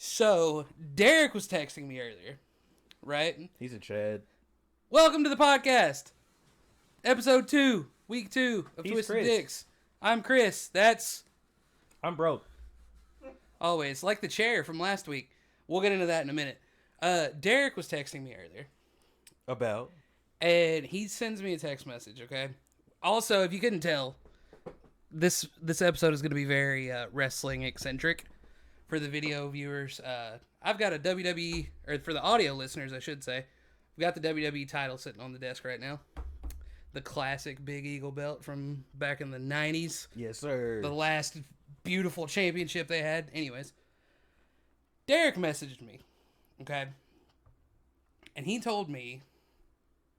So, Derek was texting me earlier, right? He's a Chad. Welcome to the podcast. Episode 2, week 2 of He's Twisted Chris. Dix. I'm Chris. I'm broke. Always like the chair from last week. We'll get into that in a minute. Derek was texting me earlier. About? And he sends me a text message, okay? Also, if you couldn't tell, this episode is going to be very wrestling-eccentric for the video viewers. I've got a WWE, or for the audio listeners, I should say, I've got the WWE title sitting on the desk right now. The classic Big Eagle belt from back in the 90s. Yes, sir. The last beautiful championship they had. Anyways, Derek messaged me, okay? And he told me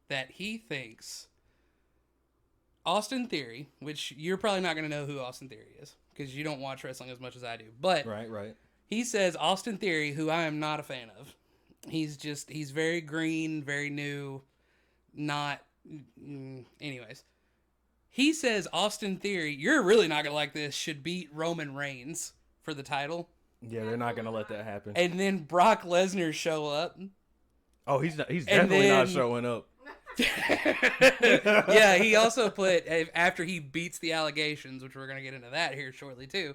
that he thinks Austin Theory, which you're probably not going to know who Austin Theory is because you don't watch wrestling as much as I do. But Right. he says Austin Theory, who I am not a fan of. He's very green, very new, not... Anyways. He says Austin Theory, you're really not going to like this, should beat Roman Reigns for the title. Yeah, they're not going to let that happen. And then Brock Lesnar show up. Oh, he's definitely not showing up. Yeah, he also put, after he beats the allegations, which we're going to get into that here shortly too,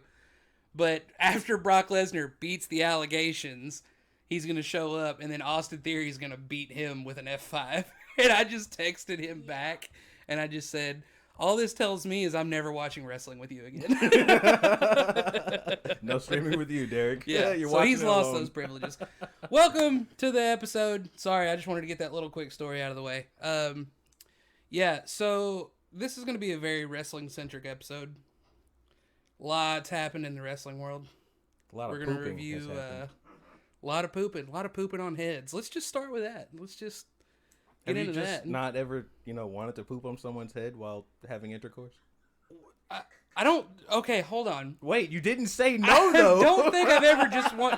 but after Brock Lesnar beats the allegations, he's going to show up, and then Austin Theory is going to beat him with an F5. And I just texted him back, and I just said, all this tells me is I'm never watching wrestling with you again. No streaming with you, Derek. Yeah, you're so he's lost alone. those privileges. Welcome to the episode. Sorry, I just wanted to get that little quick story out of the way. Yeah, so this is going to be a very wrestling-centric episode. Lots happened in the wrestling world. We're going to review a lot of pooping on heads. Let's just start with that. Let's just get into that. Not ever, wanted to poop on someone's head while having intercourse? I don't... Okay, hold on. Wait, you didn't say no, though. I don't think I've ever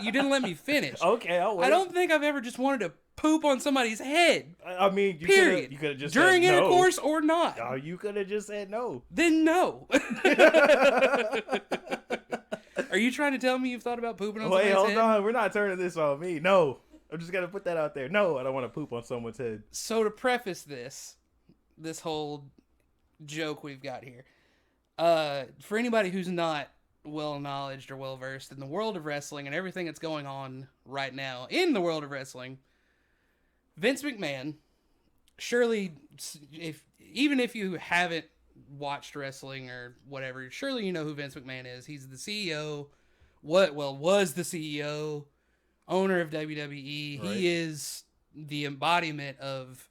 You didn't let me finish. Okay, I'll wait. I don't think I've ever just wanted to poop on somebody's head. I mean, you Period. could have just during said no. intercourse or not. Oh, you could have just said no. Then no. Are you trying to tell me you've thought about pooping on somebody's head? Wait, hold on. We're not turning this on me. No. I'm just going to put that out there. No, I don't want to poop on someone's head. So to preface this whole joke we've got here, for anybody who's not well-knowledged or well-versed in the world of wrestling and everything that's going on right now in the world of wrestling, Vince McMahon, surely, even if you haven't watched wrestling or whatever, surely you know who Vince McMahon is. He's the CEO, was the CEO, owner of WWE. Right. He is the embodiment of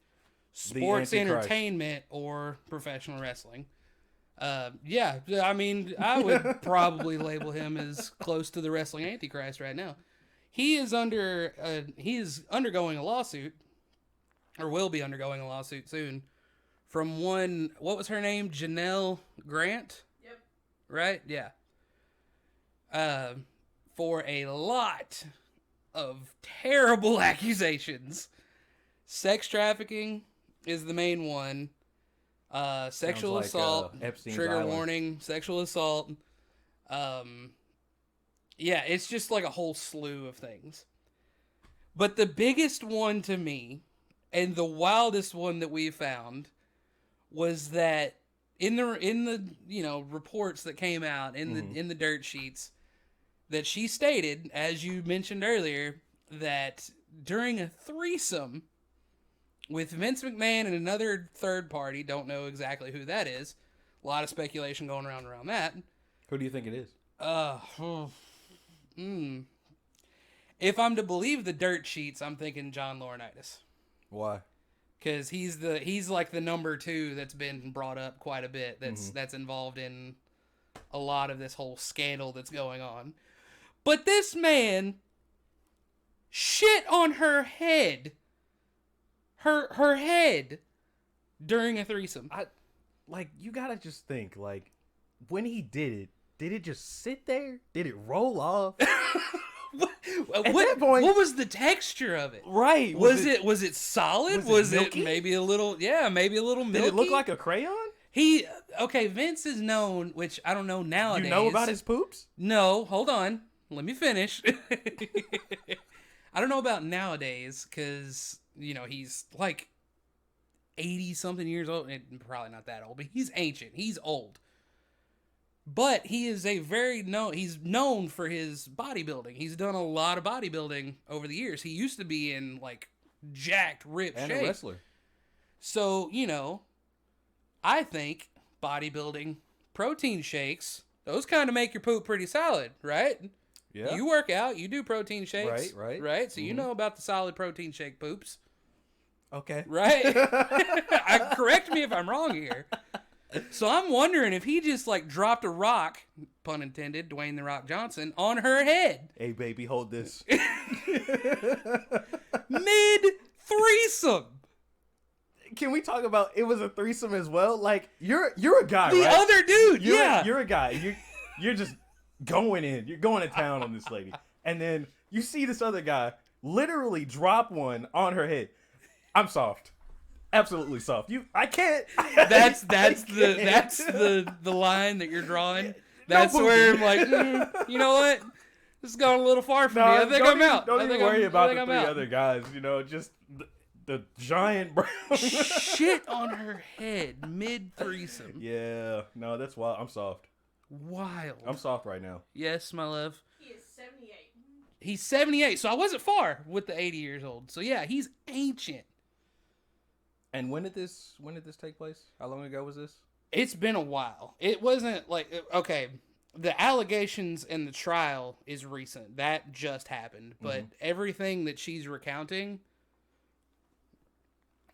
sports entertainment or professional wrestling. Yeah, I mean, I would probably label him as close to the wrestling antichrist right now. He is undergoing a lawsuit, or will be undergoing a lawsuit soon, from one, what was her name? Janelle Grant? Yep. Right? Yeah. For a lot of terrible accusations. Sex trafficking is the main one. Sexual assault, trigger Island. warning, sexual assault. Yeah, it's just like a whole slew of things. But the biggest one to me, and the wildest one that we found, was that in the reports that came out in the dirt sheets, that she stated, as you mentioned earlier, that during a threesome with Vince McMahon and another third party, don't know exactly who that is, a lot of speculation going around that. Who do you think it is? If I'm to believe the dirt sheets, I'm thinking John Laurinaitis. Why? Because he's like the number 2 that's been brought up quite a bit. That's involved in a lot of this whole scandal that's going on. But this man shit on her head. Her head during a threesome. You gotta just think, when he did it just sit there? Did it roll off? What was the texture of it? Right. Was it solid? Was it it maybe a little milky? Did it look like a crayon? Vince is known, which I don't know nowadays. You know about his poops? No, hold on. Let me finish. I don't know about nowadays because, you know, he's like 80-something years old. Probably not that old, but he's ancient. He's old. But he is he's known for his bodybuilding. He's done a lot of bodybuilding over the years. He used to be in, like, jacked, ripped shape. And a wrestler. So, you know, I think bodybuilding, protein shakes, those kind of make your poop pretty solid, right? Yeah. You work out, you do protein shakes. Right. So you know about the solid protein shake poops. Okay. Right? Correct me if I'm wrong here. So I'm wondering if he just, like, dropped a rock, pun intended, Dwayne The Rock Johnson, on her head. Hey, baby, hold this. Mid-threesome. Can we talk about it was a threesome as well? Like, you're a guy, The right? other dude, yeah. You're a guy. You're just going in. You're going to town on this lady. And then you see this other guy literally drop one on her head. I'm soft. Absolutely soft. I can't. That's the line that you're drawing. That's where I'm like, you know what? This is going a little far for me. I think I'm out. Don't even worry about the three other guys. You know, just the giant brown shit on her head mid threesome. Yeah, no, that's wild. I'm soft. Wild. I'm soft right now. Yes, my love. He is 78. He's 78, so I wasn't far with the 80 years old. So yeah, he's ancient. And when did this take place? How long ago was this? It's been a while. It wasn't like, okay, the allegations and the trial is recent. That just happened. But everything that she's recounting,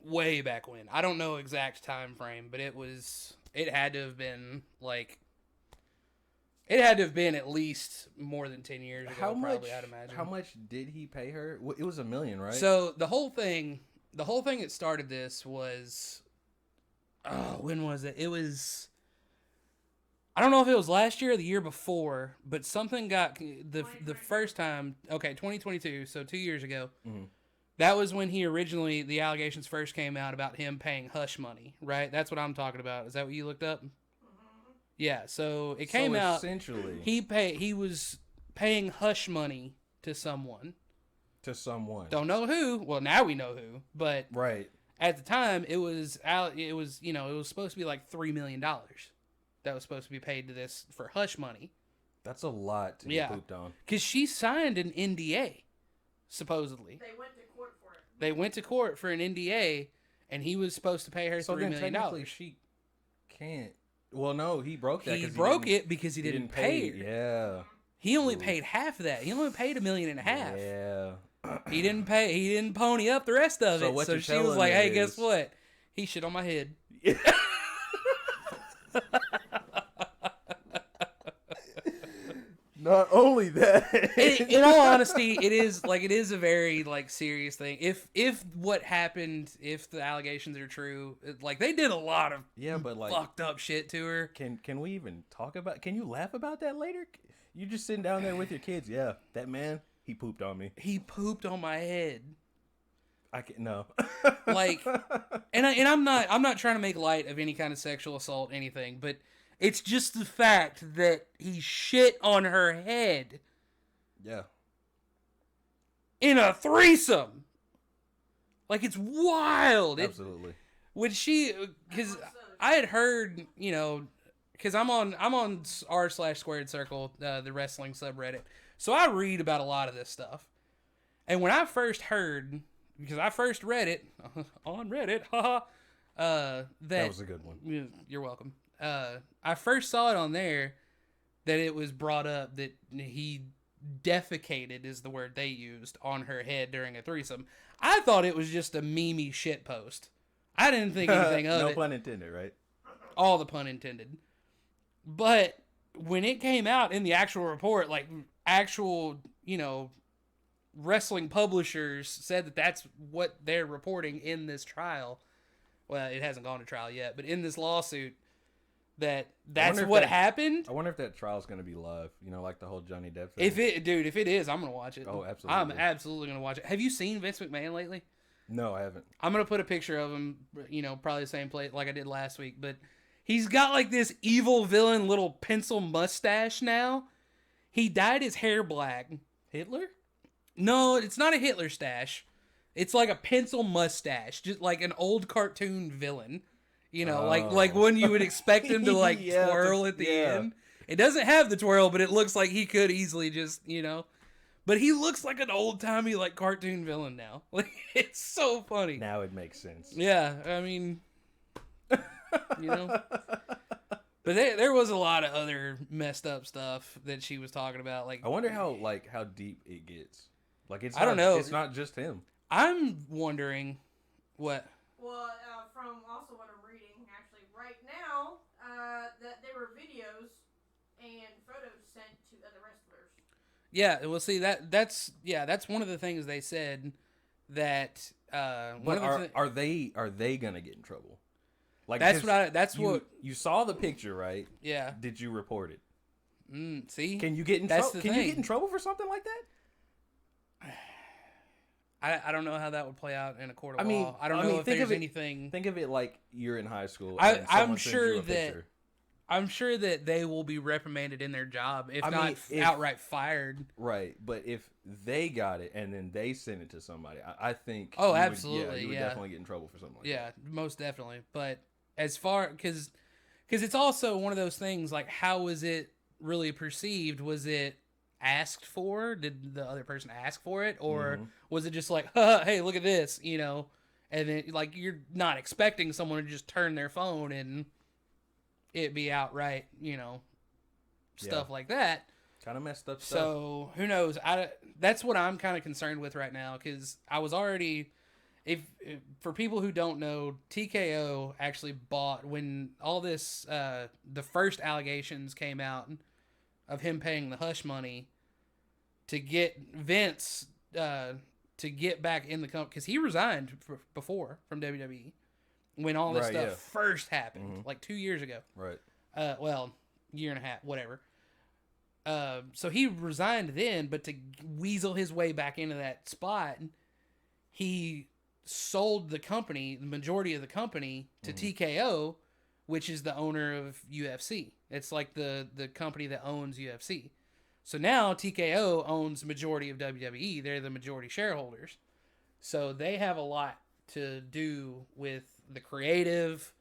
way back when. I don't know exact time frame, but it had to have been at least more than 10 years ago. I'd imagine. How much did he pay her? It was $1 million, right? So the whole thing that started this was, when was it? It was, I don't know if it was last year or the year before, but something got the first time. Okay, 2022, so 2 years ago. Mm-hmm. That was when the allegations first came out about him paying hush money, right? That's what I'm talking about. Is that what you looked up? Yeah, so it came out. Essentially, he was paying hush money to someone. Don't know who. Well, now we know who. But right at the time, it was supposed to be like $3 million that was supposed to be paid to this for hush money. That's a lot to get pooped on. Because she signed an NDA, supposedly. They went to court for it. They went to court for an NDA, and he was supposed to pay her $3 million. Technically, she can't. Well, no, he broke that. He broke it because he didn't pay her. Yeah. He only paid half of that. He only paid $1.5 million. Yeah. He didn't pony up the rest of it. So she was like, "Hey, guess what? He shit on my head." Not only that, in all honesty, it is a very serious thing. If what happened, if the allegations are true, they did a lot of fucked up shit to her. Can we even talk about? Can you laugh about that later? You just sitting down there with your kids. Yeah, that man, he pooped on me. He pooped on my head. I can't. No. And I'm not trying to make light of any kind of sexual assault, anything, but. It's just the fact that he shit on her head. Yeah. In a threesome. It's wild. Absolutely. Because I had heard, because I'm on r/squared circle, the wrestling subreddit. So I read about a lot of this stuff. And when I first heard, because I first read it on Reddit, that was a good one. You're welcome. I first saw it on there that it was brought up that he defecated is the word they used on her head during a threesome. I thought it was just a meme-y shit post. I didn't think anything of it. No pun intended, right? All the pun intended. But when it came out in the actual report, actual, wrestling publishers said that that's what they're reporting in this trial. Well, it hasn't gone to trial yet, but in this lawsuit, that's what happened. I wonder if that trial's going to be live, like the whole Johnny Depp thing. If it is, I'm going to watch it. Oh, absolutely. I'm absolutely going to watch it. Have you seen Vince McMahon lately? No, I haven't. I'm going to put a picture of him, probably the same place like I did last week, but he's got this evil villain little pencil mustache now. He dyed his hair black. Hitler? No, it's not a Hitler stash. It's like a pencil mustache, just like an old cartoon villain. You know, like when you would expect him to like twirl at the end. It doesn't have the twirl, but it looks like he could easily just, you know. But he looks like an old-timey like cartoon villain now. Like, it's so funny. Now it makes sense. Yeah, I mean, you know. But there was a lot of other messed up stuff that she was talking about. Like, I wonder how deep it gets. Like, I don't know. It's not just him. I'm wondering what. Well, from also what I'm reading, actually, right now, that there were videos and photos sent to other wrestlers. Yeah, well, see that's one of the things they said that. Are they gonna get in trouble? Like you saw the picture, right? Yeah. Did you report it? See, can you get in trouble? Can you get in trouble for something like that? I don't know how that would play out in a court of law. I don't know if there's anything. Think of it like you're in high school. I'm sure that they will be reprimanded in their job, if not outright fired. Right, but if they got it and then they sent it to somebody, I think. Oh, absolutely, you would definitely get in trouble for something like that. Yeah, most definitely. But as far because it's also one of those things like, how was it really perceived? Was it asked for? Did the other person ask for it, or was it just like, hey, look at this, you know? And then like you're not expecting someone to just turn their phone and it be outright, you know, stuff like that. Kind of messed up stuff. So who knows? That's what I'm kind of concerned with right now, because I was already, if for people who don't know, TKO actually bought, when all this the first allegations came out of him paying the hush money to get Vince to get back in the company, because he resigned before from WWE when all this stuff first happened, like 2 years ago. Right. Well, year and a half, whatever. So he resigned then, but to weasel his way back into that spot, he sold the company, the majority of the company, to TKO, which is the owner of UFC. It's like the company that owns UFC. So now TKO owns the majority of WWE. They're the majority shareholders. So they have a lot to do with the creative,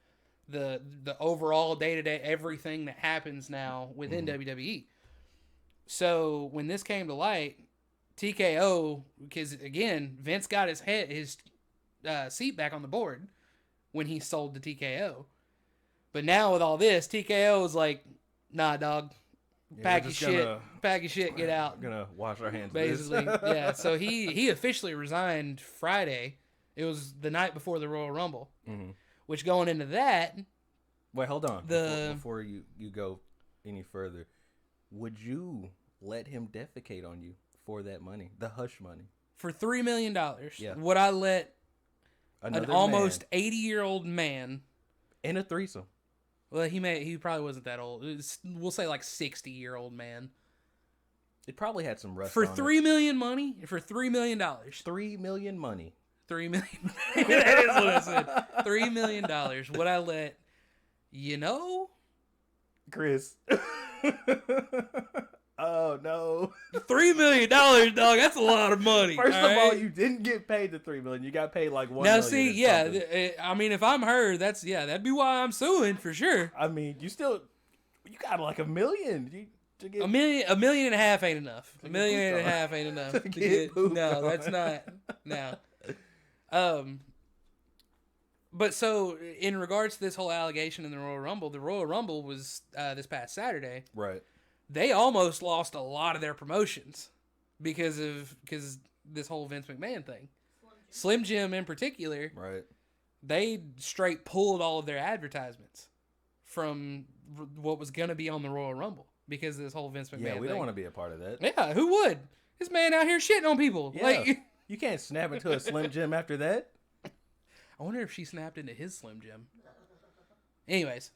the overall day-to-day, everything that happens now within WWE. So when this came to light, TKO, because again, Vince got his seat back on the board when he sold to TKO. But now with all this, TKO is like, nah, dog, pack your shit, get out. Gonna wash our hands. Basically, yeah. So he officially resigned Friday. It was the night before the Royal Rumble. Which, going into that, wait, hold on. Before you go any further, would you let him defecate on you for that money, the hush money, for $3 million? Yeah. Would I let an almost 80-year-old man in a threesome? Well, he probably wasn't that old. We'll say like 60-year-old man. It probably had some rust for on $3 million money. For $3 million. $3 million money. $3 million. That is what I said. $3 million. Would I let Chris? Oh no! $3 million, dog. That's a lot of money. First of all, you didn't get paid the $3 million. You got paid like $1 million. Now, see, yeah. I mean, if I'm her, that'd be why I'm suing for sure. I mean, you got like $1 million. To get $1.5 million ain't enough. $1.5 million ain't enough to get. No, that's not. No. But so in regards to this whole allegation in the Royal Rumble was this past Saturday. Right. They almost lost a lot of their promotions because this whole Vince McMahon thing. Slim Jim in particular. Right. They straight pulled all of their advertisements from what was going to be on the Royal Rumble because of this whole Vince McMahon thing. Yeah, we don't want to be a part of that. Yeah, who would? This man out here shitting on people. Yeah. Like, you can't snap into a Slim Jim after that. I wonder if she snapped into his Slim Jim. Anyways.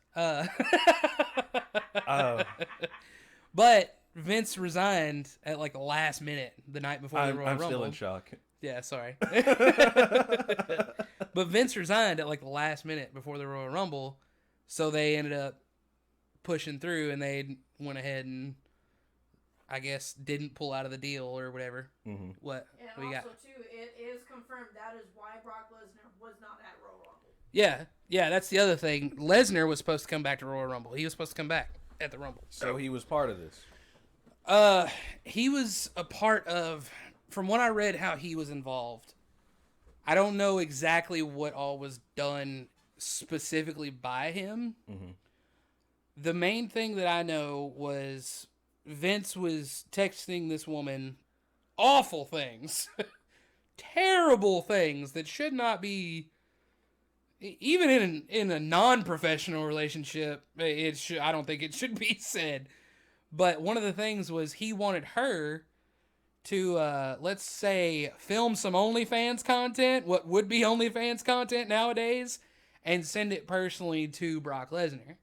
But Vince resigned at like the last minute, the night before the Royal Rumble. I'm still in shock. Yeah, sorry. But Vince resigned at like the last minute before the Royal Rumble, so they ended up pushing through, and they went ahead and I guess, didn't pull out of the deal or whatever. Mm-hmm. What And we also, got? too, it is confirmed that is why Brock Lesnar was not at Royal Rumble. Yeah, that's the other thing. Lesnar was supposed to come back to Royal Rumble. He was supposed to come back at the Rumble. So he was part of this. He was a part of, from what I read, how he was involved. I don't know exactly what all was done specifically by him. Mm-hmm. The main thing that I know was Vince was texting this woman awful things, terrible things that should not be, even in a non-professional relationship. I don't think it should be said. But one of the things was he wanted her to, let's say, film some OnlyFans content, what would be OnlyFans content nowadays, and send it personally to Brock Lesnar.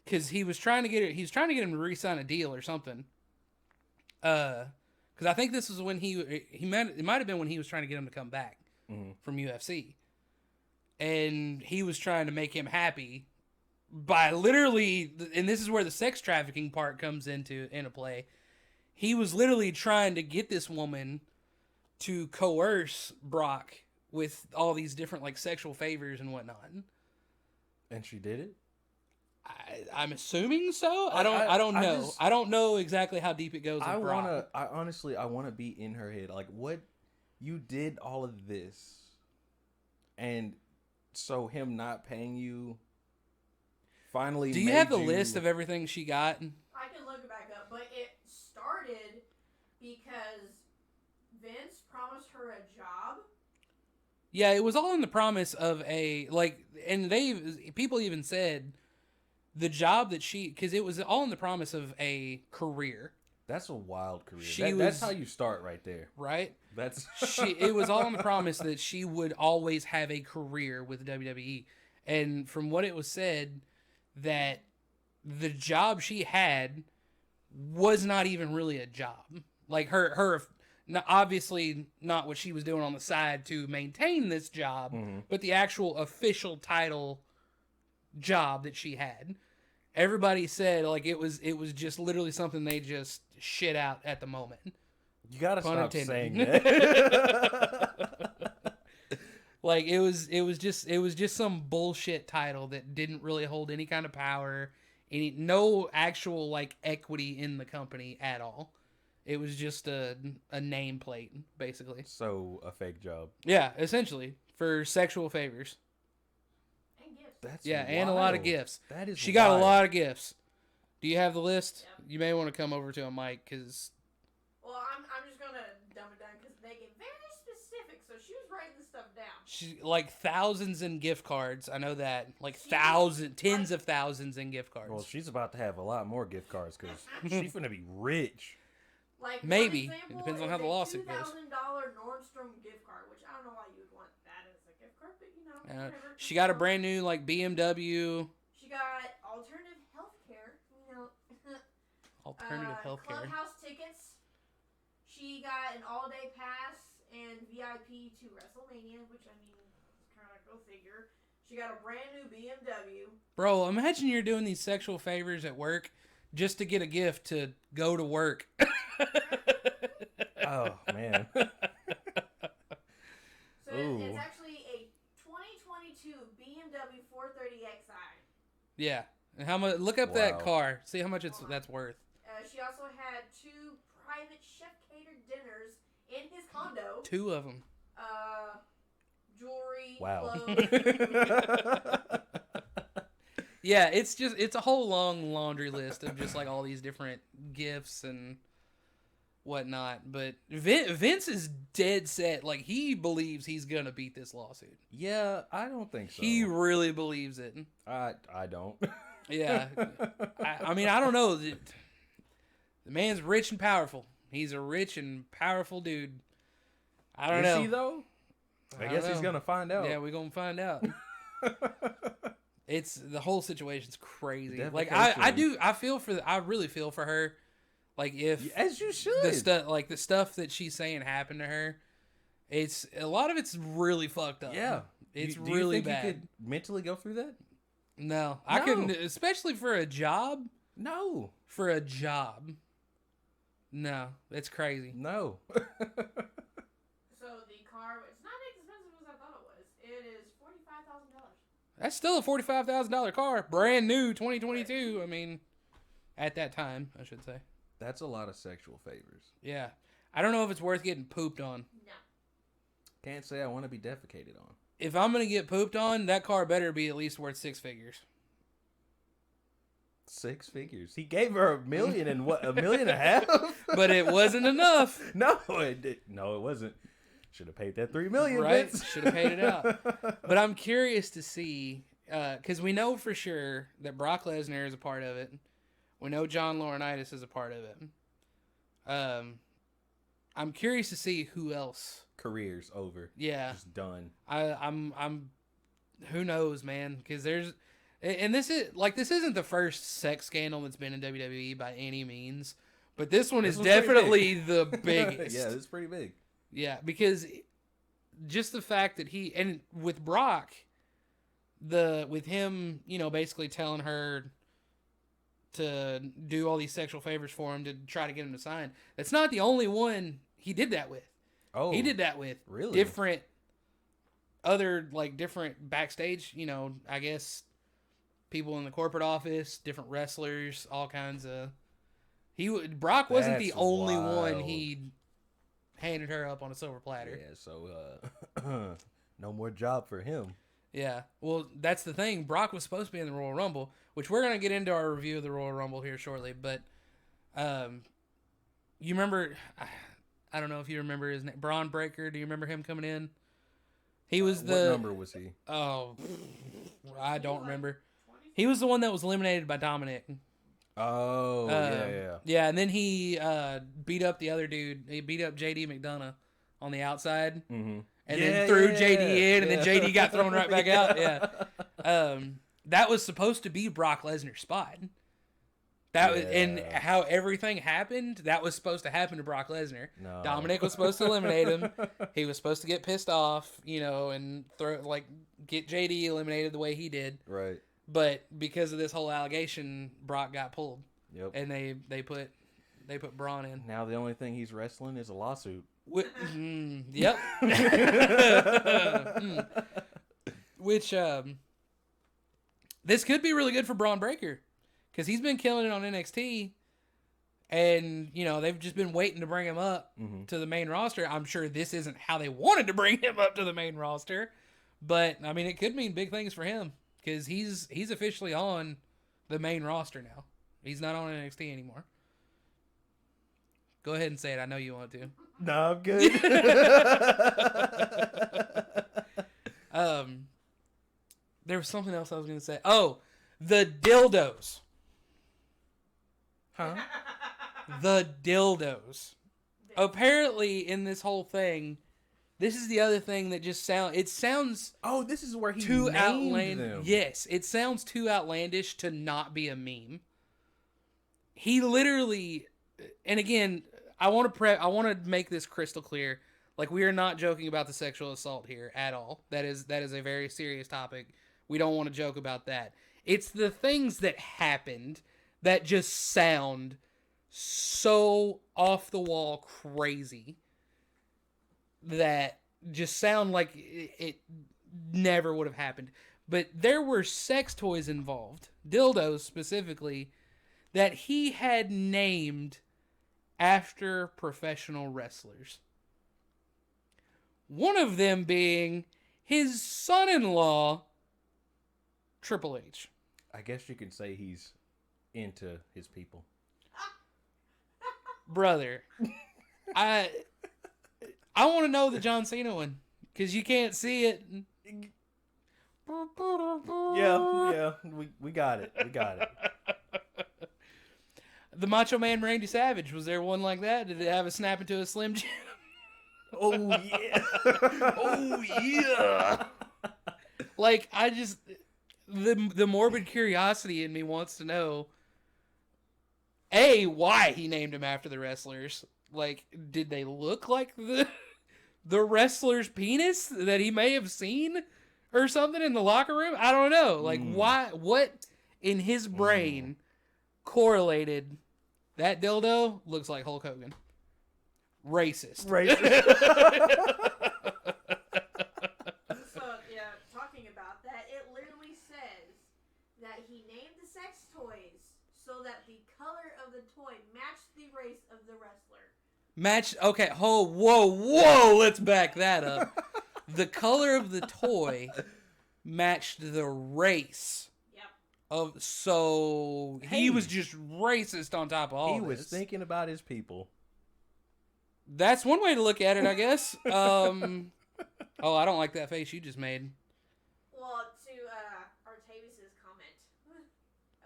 Because he was trying to get him to re-sign a deal or something. Because I think this was when it might have been when he was trying to get him to come back from UFC. And he was trying to make him happy by literally, and this is where the sex trafficking part comes into play. He was literally trying to get this woman to coerce Brock with all these different like sexual favors and whatnot. And she did it? I'm assuming so. I don't know. I don't know exactly how deep it goes with Brock. I honestly want to be in her head. Like, what, you did all of this, and so him not paying you finally. Do you have the list of everything she got? I can look it back up, but it started because Vince promised her a job. Yeah, it was all in the promise of and people even said the job that because it was all in the promise of a career. That's a wild career. That's how you start right there. Right? That's it was all on the promise that she would always have a career with WWE. And from what it was said, that the job she had was not even really a job. Like her obviously not what she was doing on the side to maintain this job, but the actual official title job that she had. Everybody said like it was just literally something they just shit out at the moment. You gotta Pun stop intended. saying that. Like it was just some bullshit title that didn't really hold any kind of power, no actual like equity in the company at all. It was just a nameplate, basically. So a fake job. Yeah, essentially for sexual favors. And gifts. That's And a lot of gifts. That is. She got a wild. lot of gifts. Do you have the list? Yep. You may want to come over to a mic because. Well, I'm just gonna dumb it down because they get very specific. So she was writing this stuff down. She like thousands in gift cards. I know that. Like tens of thousands in gift cards. Well, she's about to have a lot more gift cards because she's gonna be rich. Like Maybe. one example It depends on is how the a lawsuit goes. $2,000 Nordstrom gift card, which I don't know why you would want that as a gift card, but you know, whatever. She got a brand new like BMW. She got alternative healthcare, you know. Alternative healthcare. Clubhouse tickets. She got an all-day pass and VIP to WrestleMania, which I mean, it's kind of go figure. She got a brand new BMW. Bro, imagine you're doing these sexual favors at work just to get a gift to go to work. Oh man. So Ooh. it's actually a 2022 BMW 430xi. Yeah. And how much? Look up that Wow. car. See how much that's worth. She also had 2 private chef-catered dinners in his condo. 2 of them. Jewelry, Wow. clothes. Yeah, it's a whole long laundry list of just like all these different gifts and whatnot. But Vince is dead set. Like he believes he's gonna beat this lawsuit. Yeah, I don't think so. He really believes it. I don't. Yeah. I mean, I don't know. The man's rich and powerful. He's a rich and powerful dude. I don't know. Is he though? I guess he's gonna find out. Yeah, we're gonna find out. It's the whole situation's crazy. Like Defecation. I really feel for her. Like if As you should. the stuff that she's saying happened to her, it's a lot of it's really fucked up. Yeah. It's Do really you think bad. you could mentally go through that? No, I couldn't, especially for a job. No. For a job. No, it's crazy. No. So the car, it's not as expensive as I thought it was. It is $45,000. That's still a $45,000 car, brand new, 2022. I mean, at that time, I should say. That's a lot of sexual favors. Yeah, I don't know if it's worth getting pooped on. No. Can't say I want to be defecated on. If I'm gonna get pooped on, that car better be at least worth 6 figures. 6 figures. He gave her $1 million and what, $1.5 million? But it wasn't enough. No, it wasn't. Should have paid that $3 million. Right? Should have paid it out. But I'm curious to see, because we know for sure that Brock Lesnar is a part of it. We know John Laurinaitis is a part of it. I'm curious to see who else. Career's over. Yeah, Just done. I'm. Who knows, man? Because this isn't the first sex scandal that's been in WWE by any means, but this one is definitely the biggest. Yeah, it's pretty big. Yeah, because just the fact that and with Brock, with him, basically telling her to do all these sexual favors for him to try to get him to sign. That's not the only one he did that with. Oh, he did that with really? different backstage, I guess people in the corporate office, different wrestlers, all kinds of. Brock wasn't the only one he handed her up on a silver platter. Yeah, so no more job for him. Yeah, well, that's the thing. Brock was supposed to be in the Royal Rumble, which we're gonna get into our review of the Royal Rumble here shortly. But, you remember? I don't know if you remember his name, Braun Breaker. Do you remember him coming in? He was What number was he? Oh, I don't remember. He was the one that was eliminated by Dominic. Oh, yeah. Yeah, and then he beat up the other dude. He beat up JD McDonough on the outside. Mm-hmm. And then threw JD in, and then JD got thrown right back out. Yeah. That was supposed to be Brock Lesnar's spot. And how everything happened, that was supposed to happen to Brock Lesnar. No. Dominic was supposed to eliminate him. He was supposed to get pissed off, and get JD eliminated the way he did. Right. But because of this whole allegation, Brock got pulled. Yep. And they put Braun in. Now the only thing he's wrestling is a lawsuit. Yep. Which this could be really good for Braun Breaker, because he's been killing it on NXT, and they've just been waiting to bring him up to the main roster. I'm sure this isn't how they wanted to bring him up to the main roster, but I mean, it could mean big things for him, because he's officially on the main roster now. He's not on NXT anymore. Go ahead and say it. I know you want to. No, I'm good. There was something else I was going to say. Oh, the dildos. Huh? The dildos. Apparently, in this whole thing, this is the other thing that just sounds. Oh, this is where he too named outlandish. them. Yes, it sounds too outlandish to not be a meme. He literally, and again, I want to make this crystal clear. Like, we are not joking about the sexual assault here at all. That is a very serious topic. We don't want to joke about that. It's the things that happened that just sound so off the wall crazy, that just sound like it never would have happened. But there were sex toys involved, dildos specifically, that he had named after professional wrestlers. One of them being his son-in-law, Triple H. I guess you could say he's into his people. Brother, I want to know the John Cena one, because you can't see it. Yeah, we got it. The Macho Man Randy Savage, was there one like that? Did it have a snap into a Slim Jim? Oh yeah. Oh yeah. Like, I just, the morbid curiosity in me wants to know, why he named him after the wrestlers. Like, did they look like the wrestler's penis that he may have seen or something in the locker room? I don't know. Like, why? What in his brain correlated That dildo looks like Hulk Hogan. Racist. Racist. So, yeah, talking about that, it literally says that he named the sex toys so that the color of the toy matched the race of the wrestler. Okay, whoa, let's back that up. The color of the toy matched the race. Yep. So he was just racist on top of all He this. was thinking about his people. That's one way to look at it, I guess. Oh, I don't like that face you just made. Well, to Artavius's comment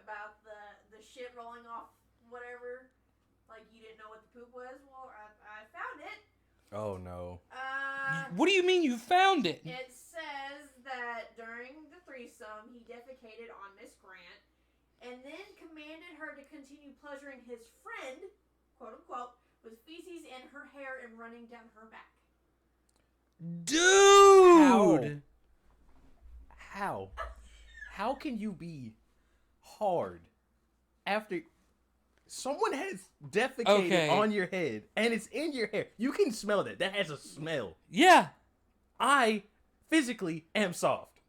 about the shit rolling off whatever, like you didn't know what the poop was. Well, I found it. Oh no. What do you mean you found it? It says that during the threesome, he defecated on Miss Grant, and then commanded her to continue pleasuring his friend, quote unquote, with feces in her hair and running down her back. Dude! How can you be hard after someone has defecated on your head and it's in your hair? You can smell that. That has a smell. Yeah. I physically am soft.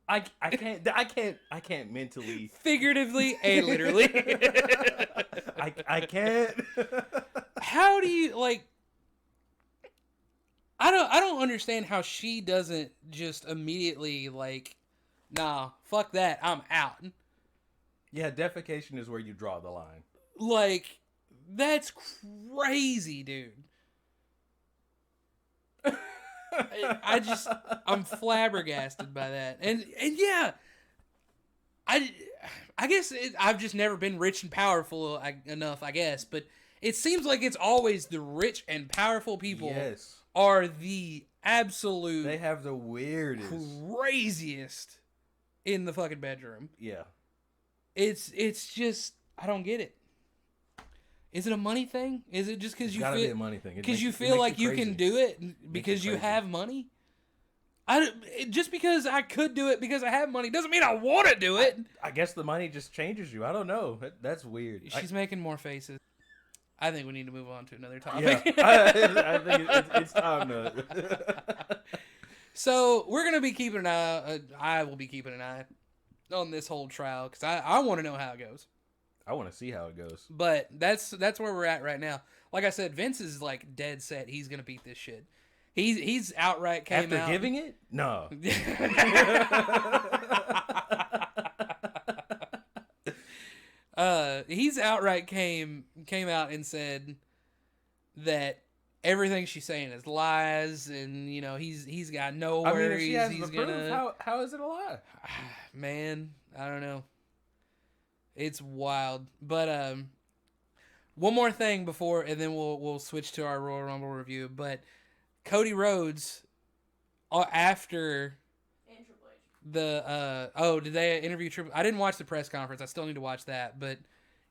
I can't mentally, Figuratively and literally. I can't. How do you like? I don't understand how she doesn't just immediately like, nah, fuck that, I'm out. Yeah, defecation is where you draw the line. Like, that's crazy, dude. I'm flabbergasted by that, and yeah, I guess I've just never been rich and powerful enough, I guess, but it seems like it's always the rich and powerful people. Yes. Are the absolute They have the weirdest, craziest in the fucking bedroom. Yeah. It's just, I don't get it. Is it a money thing? Is it just because you gotta be a feel money thing? because you feel like you can do it because you have money? Just because I could do it because I have money doesn't mean I want to do it. I guess the money just changes you. I don't know. That's weird. She's making more faces. I think we need to move on to another topic. Yeah, I think it's time to. So we're gonna be keeping an eye. I will be keeping an eye on this whole trial because I want to know how it goes. I want to see how it goes. But that's where we're at right now. Like I said, Vince is like dead set. He's gonna beat this shit. He's outright came After out giving it, no. He's outright came out and said that everything she's saying is lies, and you know he's got no worries. I mean, if she has he's the proof, gonna. how is it a lie? Man, I don't know. It's wild, but one more thing before, and then we'll switch to our Royal Rumble review. But Cody Rhodes, after the did they interview Triple? I didn't watch the press conference. I still need to watch that. But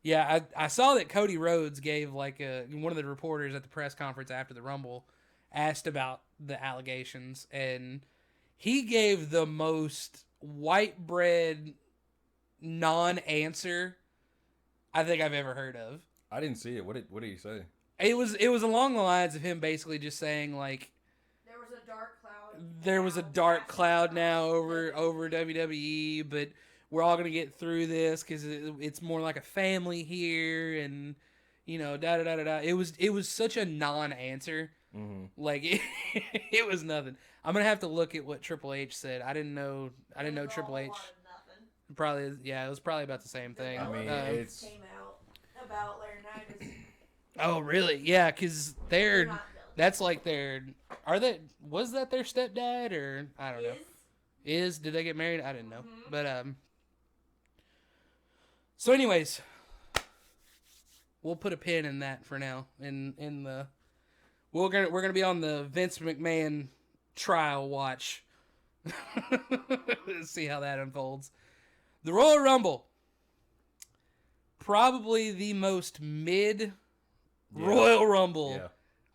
yeah, I saw that Cody Rhodes gave like one of the reporters at the press conference after the Rumble asked about the allegations, and he gave the most white bread non-answer I think I've ever heard of. I didn't see it. What did he say? It was along the lines of him basically just saying like there was a dark cloud. There was a dark cloud now over WWE, but we're all gonna get through this because it's more like a family here, and you know, da da da da da. It was such a non-answer. Mm-hmm. Like it was nothing. I'm gonna have to look at what Triple H said. I didn't know Triple H. Probably, yeah, it was probably about the same thing. I mean, it's came out about Laurinaitis. Oh, really? Yeah, because that's like was that their stepdad, or I don't know. Did they get married? I didn't know. Mm-hmm. But so anyways, we'll put a pin in that for now. We're gonna be on the Vince McMahon trial watch. See how that unfolds. The Royal Rumble. Probably the most mid Royal Rumble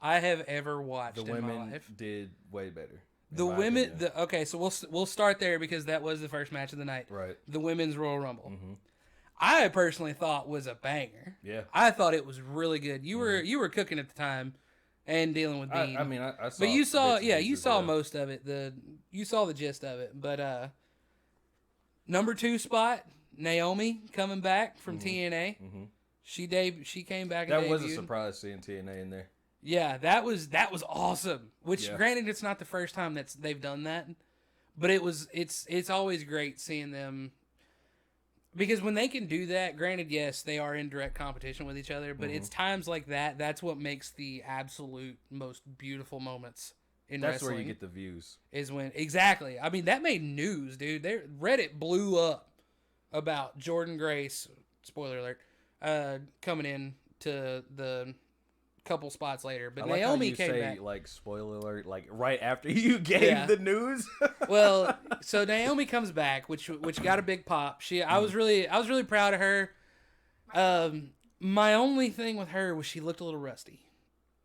I have ever watched in my life. The women did way better. The women, okay, so we'll start there because that was the first match of the night. Right. The women's Royal Rumble. Mm-hmm. I personally thought was a banger. Yeah. I thought it was really good. You were cooking at the time and dealing with Dean. I saw. But you saw, bits and yeah, you pieces, saw most of it. You saw the gist of it. But number 2 spot, Naomi coming back from TNA. Mm-hmm. She came back. And That was a debuted. surprise seeing TNA in there. Yeah, that was awesome. Which, Yeah. granted, it's not the first time they've done that, but it's always great seeing them. Because when they can do that, granted, yes, they are in direct competition with each other, but it's times like that, that's what makes the absolute most beautiful moments in That's wrestling. where you get the views. Is when, exactly. I mean, that made news, dude. Reddit blew up about Jordan Grace, spoiler alert, coming in to the couple spots later. But I like Naomi how you came say, back. like, spoiler alert, like, right after you gave Yeah. the news. Well, so Naomi comes back, which got a big pop. I was really proud of her. My only thing with her was she looked a little rusty.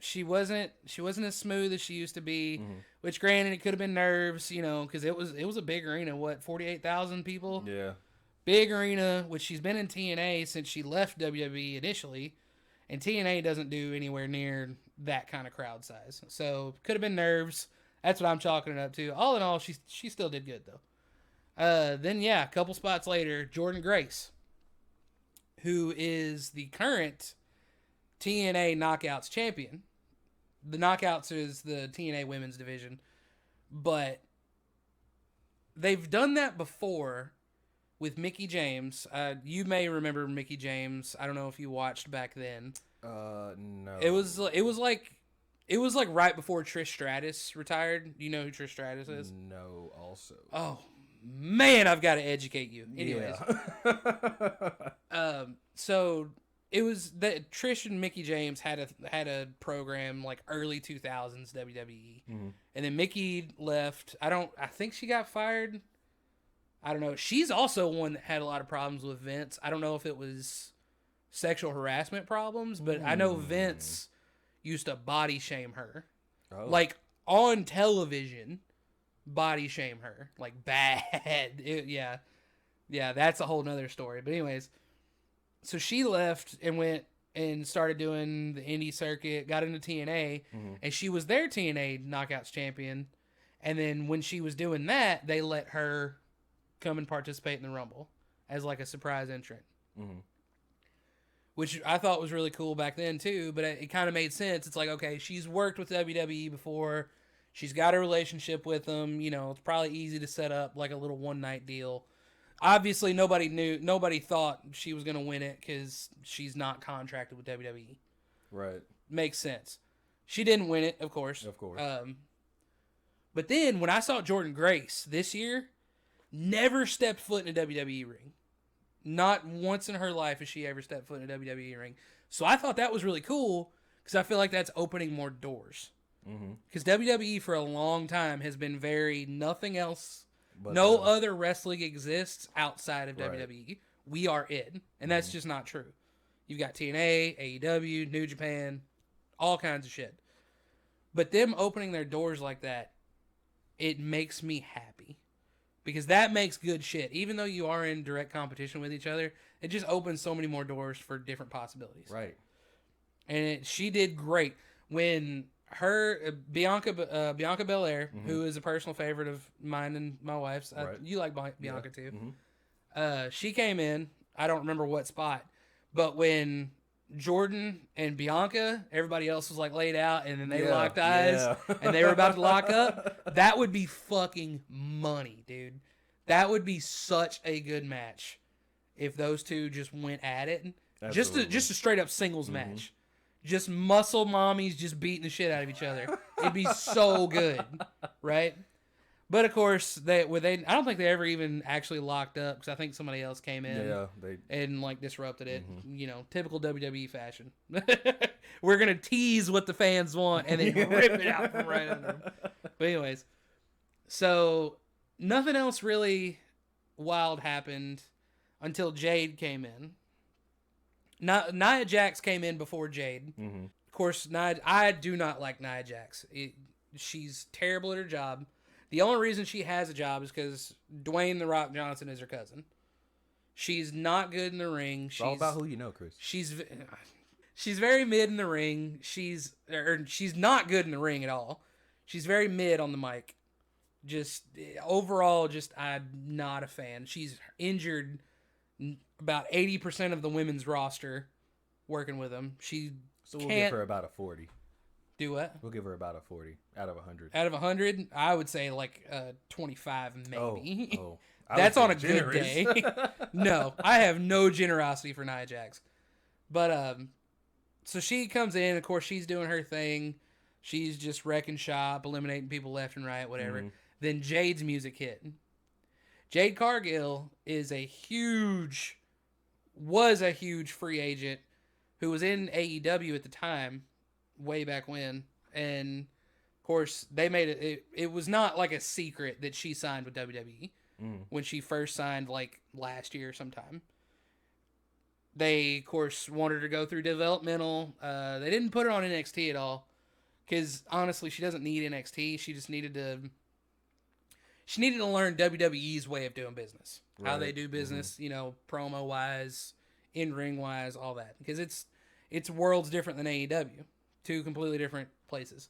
She wasn't as smooth as she used to be. Which, granted, it could have been nerves, because it was a big arena. What, 48,000 people? Yeah. Big arena, which she's been in TNA since she left WWE initially, and TNA doesn't do anywhere near that kind of crowd size. So could have been nerves. That's what I'm chalking it up to. All in all, she still did good though. Then a couple spots later, Jordan Grace, who is the current TNA Knockouts champion. The Knockouts is the TNA women's division, but they've done that before with Mickie James. You may remember Mickie James. I don't know if you watched back then. No. It was like right before Trish Stratus retired. You know who Trish Stratus is? No, also. Oh man, I've got to educate you. Anyways, Yeah. so it was that Trish and Mickie James had a program like early 2000s WWE, and then Mickie left. I think she got fired. I don't know. She's also one that had a lot of problems with Vince. I don't know if it was sexual harassment problems, but I know Vince used to body shame her. Oh. Like, on television, body shame her. Like, bad. Yeah, that's a whole nother story. But anyways, so she left and went and started doing the indie circuit, got into TNA, and she was their TNA Knockouts champion. And then when she was doing that, they let her come and participate in the Rumble as like a surprise entrant. Which I thought was really cool back then too, but it kind of made sense. It's like, okay, she's worked with WWE before. She's got a relationship with them. It's probably easy to set up like a little one-night deal. Obviously, nobody thought she was going to win it because she's not contracted with WWE. Right. Makes sense. She didn't win it, of course. Of course. But then when I saw Jordan Grace this year, never stepped foot in a WWE ring. Not once in her life has she ever stepped foot in a WWE ring. So I thought that was really cool because I feel like that's opening more doors. Because WWE for a long time has been very nothing else. But, no other wrestling exists outside of Right. WWE. We are it. And that's just not true. You've got TNA, AEW, New Japan, all kinds of shit. But them opening their doors like that, it makes me happy. Because that makes good shit. Even though you are in direct competition with each other, it just opens so many more doors for different possibilities. Right. And she did great. When her, Bianca Belair, who is a personal favorite of mine and my wife's, Right. you like Bianca too. She came in, I don't remember what spot, but when Jordan and Bianca, everybody else was like laid out, and then they locked eyes, and they were about to lock up. That would be fucking money, dude. That would be such a good match if those two just went at it. Absolutely. Just a straight up singles match. Just muscle mommies just beating the shit out of each other. It'd be so good, right? But of course, I don't think they ever even actually locked up because I think somebody else came in and like disrupted it. Typical WWE fashion. We're gonna tease what the fans want and then rip it out from right under them. But anyways, so nothing else really wild happened until Jade came in. Nia Jax came in before Jade. Of course, I do not like Nia Jax. She's terrible at her job. The only reason she has a job is because Dwayne "The Rock" Johnson is her cousin. She's not good in the ring. It's all about who you know, Chris. She's very mid in the ring. She's not good in the ring at all. She's very mid on the mic. Just overall, I'm not a fan. She's injured about 80% of the women's roster working with them. So we'll give her about a 40. Do what? We'll give her about a 40 out of 100. Out of 100, I would say like 25 maybe. Oh. That's on a good day. No, I have no generosity for Nia Jax. But so she comes in. Of course, she's doing her thing. She's just wrecking shop, eliminating people left and right, whatever. Mm-hmm. Then Jade's music hit. Jade Cargill was a huge free agent who was in AEW at the time, way back when. And of course, they made it. It was not like a secret that she signed with WWE when she first signed, like last year sometime. They, of course, wanted her to go through developmental. They didn't put her on NXT at all because honestly, she doesn't need NXT. She just needed to. She needed to learn WWE's way of doing business, how they do business, promo wise, in ring wise, all that. Because it's worlds different than AEW, two completely different places.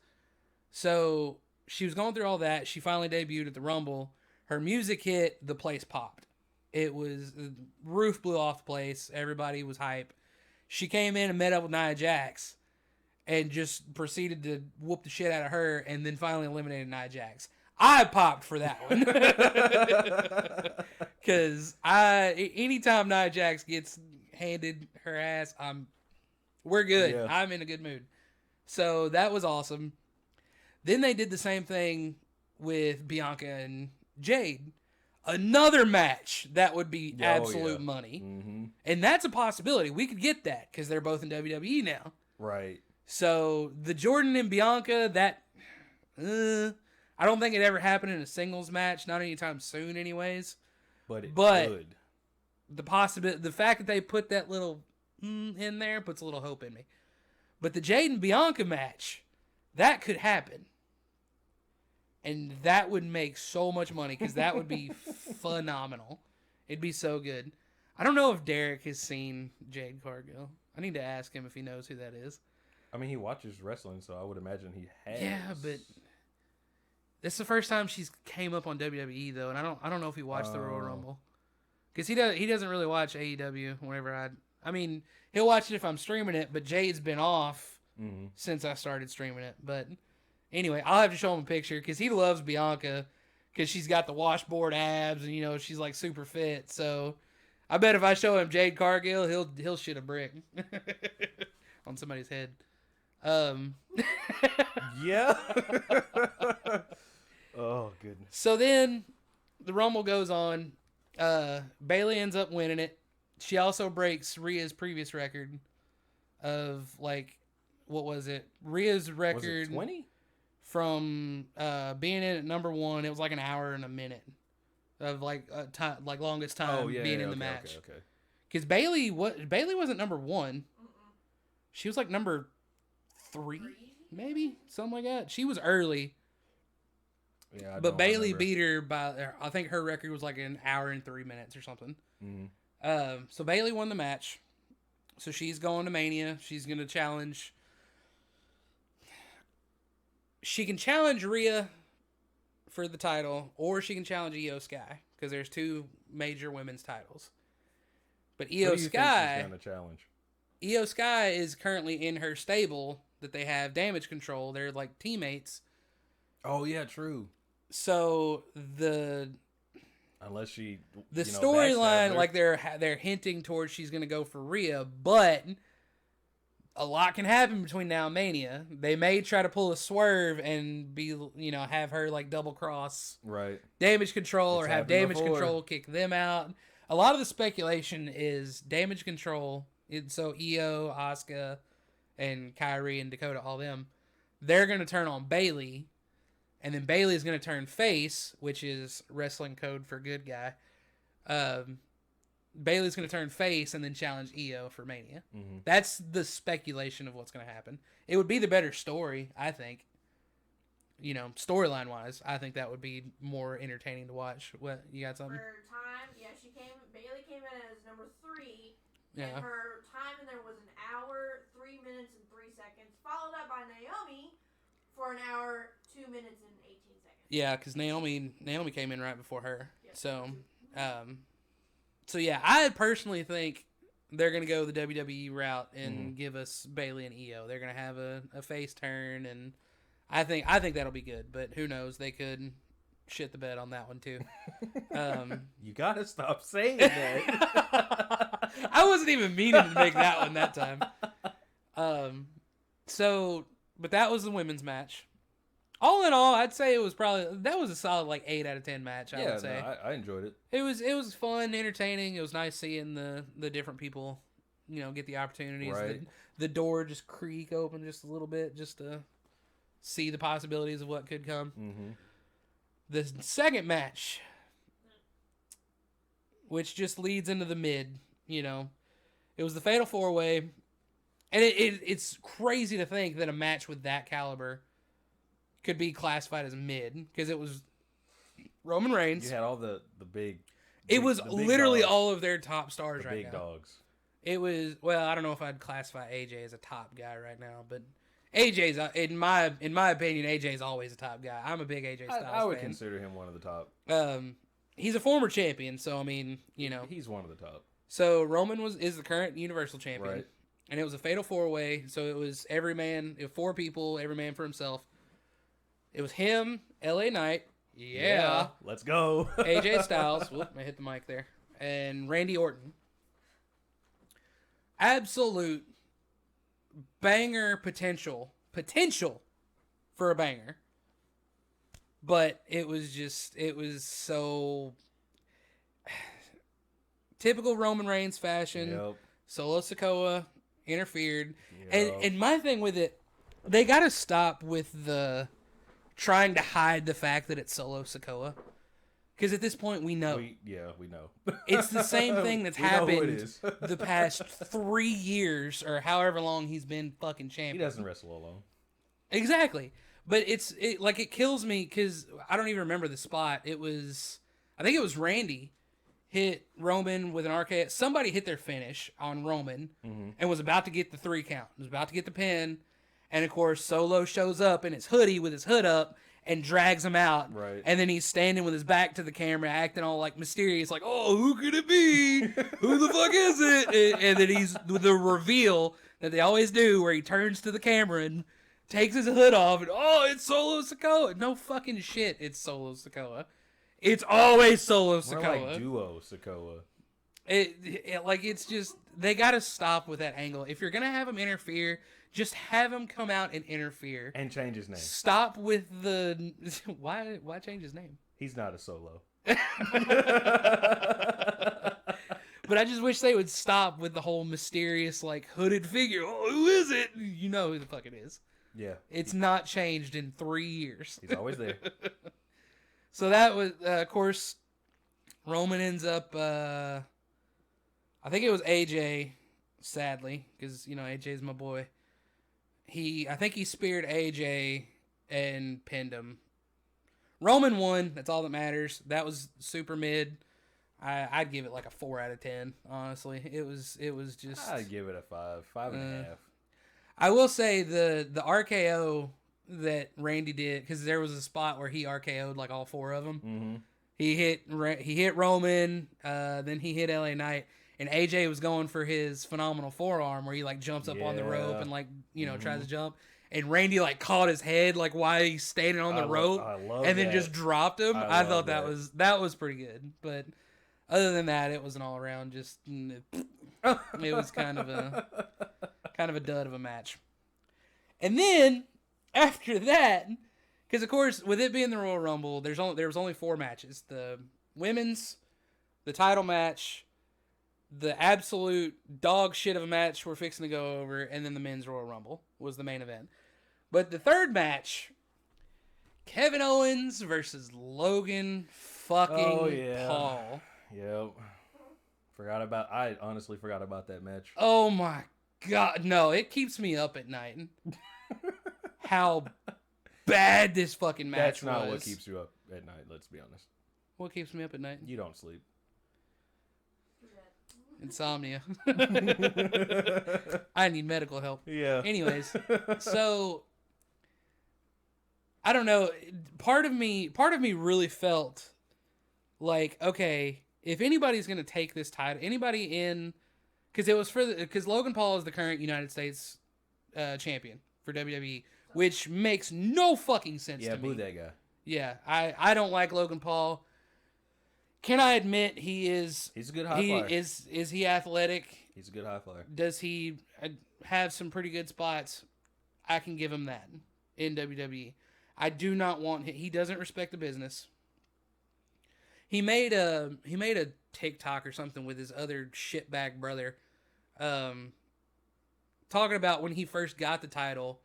So she was going through all that. She finally debuted at the Rumble. Her music hit, the place popped. The roof blew off the place. Everybody was hype. She came in and met up with Nia Jax, and just proceeded to whoop the shit out of her, and then finally eliminated Nia Jax. I popped for that one. Because anytime Nia Jax gets handed her ass, we're good. Yeah. I'm in a good mood. So that was awesome. Then they did the same thing with Bianca and Jade. Another match that would be absolute money. Mm-hmm. And that's a possibility. We could get that because they're both in WWE now. Right. So the Jordan and Bianca, I don't think it ever happened in a singles match, not anytime soon anyways. But it could. The fact that they put that little in there puts a little hope in me. But the Jade and Bianca match, that could happen. And that would make so much money because that would be phenomenal. It'd be so good. I don't know if Derek has seen Jade Cargill. I need to ask him if he knows who that is. I mean, he watches wrestling, so I would imagine he has. Yeah, but this is the first time she's came up on WWE though, and I don't know if he watched the Royal Rumble because he doesn't really watch AEW. Whenever I mean, he'll watch it if I'm streaming it, but Jade's been off since I started streaming it, but. Anyway, I'll have to show him a picture because he loves Bianca because she's got the washboard abs and, she's like super fit. So I bet if I show him Jade Cargill, he'll shit a brick on somebody's head. Yeah. Oh, goodness. So then the Rumble goes on. Bayley ends up winning it. She also breaks Rhea's previous record of what was it? Rhea's record. Was it 20? From being in at number 1, it was like an hour and a minute of longest time being in the match. Okay. Because Bayley wasn't number 1. She was like number 3, maybe something like that. She was early. Yeah, but Bayley beat her by I think her record was like an hour and 3 minutes or something. Mm-hmm. So Bayley won the match. So she's going to Mania. She's going to challenge. She can challenge Rhea for the title, or she can challenge Io Sky because there's 2 major women's titles. But Io Sky, Io Sky is currently in her stable that they have Damage Control. They're like teammates. Oh yeah, true. So unless she the storyline, like they're hinting towards she's gonna go for Rhea, but. A lot can happen between now and Mania. They may try to pull a swerve and be, have her like double cross Damage Control or have Damage Control kick them out. A lot of the speculation is Damage Control. So Io, Asuka, and Kyrie and Dakota, all them, they're going to turn on Bayley. And then Bayley's going to turn face, which is wrestling code for good guy. Bayley's going to turn face and then challenge Io for Mania. Mm-hmm. That's the speculation of what's going to happen. It would be the better story, I think. storyline wise, I think that would be more entertaining to watch. What, you got something? For time, Bailey came in as number 3. Yeah. And her time in there was 1 hour, 3 minutes, and 3 seconds, followed up by Naomi for 1 hour, 2 minutes, and 18 seconds. Yeah, because Naomi came in right before her. Yep. So yeah, I personally think they're gonna go the WWE route and give us Bailey and Io. They're gonna have a face turn, and I think that'll be good. But who knows? They could shit the bed on that one too. You gotta stop saying that. I wasn't even meaning to make that one that time. But that was the women's match. All in all, I'd say that was a solid like 8 out of 10 match. I would say. No, I enjoyed it. It was fun, entertaining. It was nice seeing the different people, get the opportunities. Right. The door just creak open just a little bit, just to see the possibilities of what could come. Mm-hmm. The second match, which just leads into the mid, it was the Fatal 4-Way, and it's crazy to think that a match with that caliber could be classified as mid, because it was Roman Reigns. You had all the big. It was the big literally dogs, all of their top stars the right big now. dogs. It was, well, I don't know if I'd classify AJ as a top guy right now, but AJ's, in my opinion, AJ's always a top guy. I'm a big AJ Styles fan. I would consider him one of the top. He's a former champion, so I mean, He's one of the top. So Roman is the current Universal Champion, Right. And it was a Fatal 4-Way. So it was four people, every man for himself. It was him, LA Knight, yeah, let's go. AJ Styles. Whoop, I hit the mic there, and Randy Orton. Absolute banger potential for a banger, but it was so typical Roman Reigns fashion. Yep. Solo Sikoa interfered, Yep. and my thing with it, they got to stop with the trying to hide the fact that it's Solo Sikoa, because at this point we know. We know. It's the same thing that's We know who it happened is. the past 3 years or however long he's been fucking champion. He doesn't wrestle alone. Exactly. But it kills me because I don't even remember the spot. I think it was Randy hit Roman with an RKO. Somebody hit their finish on Roman and was about to get the 3 count. Was about to get the pin. And of course, Solo shows up in his hoodie with his hood up and drags him out. Right. And then he's standing with his back to the camera, acting all like mysterious, like, oh, who could it be? Who the fuck is it? And then he's with the reveal that they always do, where he turns to the camera and takes his hood off, and oh, it's Solo Sikoa. No fucking shit, it's Solo Sikoa. It's always Solo Sikoa. More like duo Sikoa. It's just, they gotta stop with that angle. If you're gonna have him interfere, just have him come out and interfere. And change his name. Stop with the... Why change his name? He's not a Solo. But I just wish they would stop with the whole mysterious, like, hooded figure. Oh, who is it? You know who the fuck it is. Yeah. It's not changed in 3 years. He's always there. So that was, of course, Roman ends up... I think it was AJ, sadly, because, AJ's my boy. I think he speared AJ and pinned him. Roman won. That's all that matters. That was super mid. I'd give it like a 4 out of 10. Honestly, it was just. I'd give it a 5, 5.5. I will say the RKO that Randy did, because there was a spot where he RKO'd like all 4 of them. Mm-hmm. He hit Roman, then he hit LA Knight. And AJ was going for his phenomenal forearm where he like jumps up on the rope and like, tries to jump. And Randy like caught his head like while he's standing on the rope and then just dropped him. I thought that was pretty good. But other than that, it was an all around just it was kind of a dud of a match. And then after that, because of course with it being the Royal Rumble, there was only 4 matches. The women's, the title match, the absolute dog shit of a match we're fixing to go over, and then the men's Royal Rumble was the main event. But the third match, Kevin Owens versus Logan fucking Paul. Yep. I honestly forgot about that match. Oh my God. No, it keeps me up at night. How bad this fucking match That's not was. what keeps you up at night, let's be honest. What keeps me up at night? You don't sleep. Insomnia. I need medical help. Yeah. Anyways, so I don't know. Part of me really felt like, okay, if anybody's gonna take this title, anybody in, because Logan Paul is the current United States champion for WWE, which makes no fucking sense to me. Yeah, boo that guy. Yeah, I don't like Logan Paul. Can I admit he's a good high flyer. Is he athletic? He's a good high flyer. Does he have some pretty good spots? I can give him that in WWE. I do not want him. He doesn't respect the business. He made a TikTok or something with his other shitbag brother, talking about when he first got the title.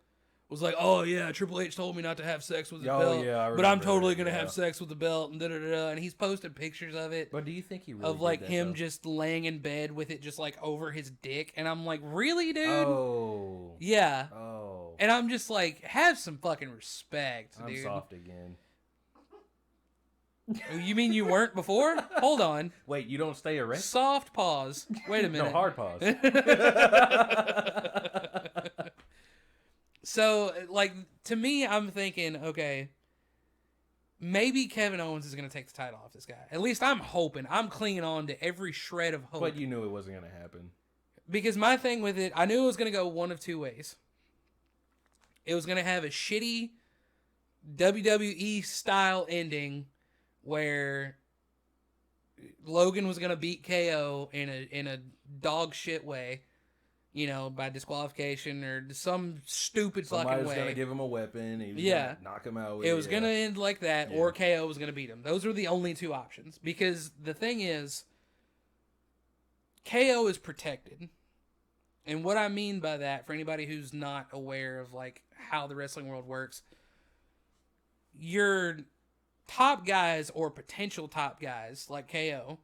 Was like, oh yeah, Triple H told me not to have sex with the belt, yeah, but I'm totally gonna have sex with the belt, and da-da-da-da. And he's posted pictures of it. But do you think he really of like did that, him though? just laying in bed with it just like over his dick, and I'm like, really, dude? Oh. Yeah. Oh. And I'm just like, have some fucking respect, I'm dude. soft again. You mean you weren't before? Hold on. Wait, you don't stay erect? Soft pause. Wait a minute. No, hard pause. So, like, to me, I'm thinking, okay, maybe Kevin Owens is going to take the title off this guy. At least I'm hoping. I'm clinging on to every shred of hope. But you knew it wasn't going to happen. Because my thing with it, I knew it was going to go one of two ways. It was going to have a shitty WWE style ending where Logan was going to beat KO in a dog shit way. You know, by disqualification or some stupid fucking way. Somebody's going to give him a weapon. He was going to knock him out with it. Was going to end like that, or KO was going to beat him. Those were the only two options. Because the thing is, KO is protected. And what I mean by that, for anybody who's not aware of like how the wrestling world works, your top guys or potential top guys like KO,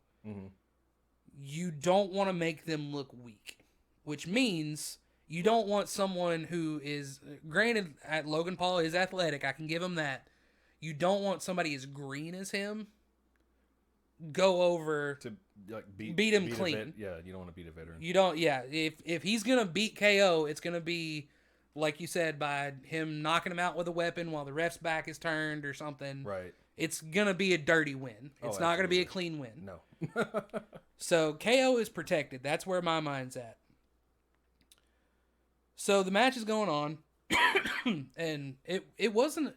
you don't want to make them look weak. Which means you don't want someone who is, granted, Logan Paul is athletic. I can give him that. You don't want somebody as green as him go over to like beat him clean. Yeah, you don't want to beat a veteran. You don't. Yeah, if he's gonna beat KO, it's gonna be like you said, by him knocking him out with a weapon while the ref's back is turned or something. Right. It's gonna be a dirty win. It's not gonna be a clean win. No. So KO is protected. That's where my mind's at. So the match is going on, and it wasn't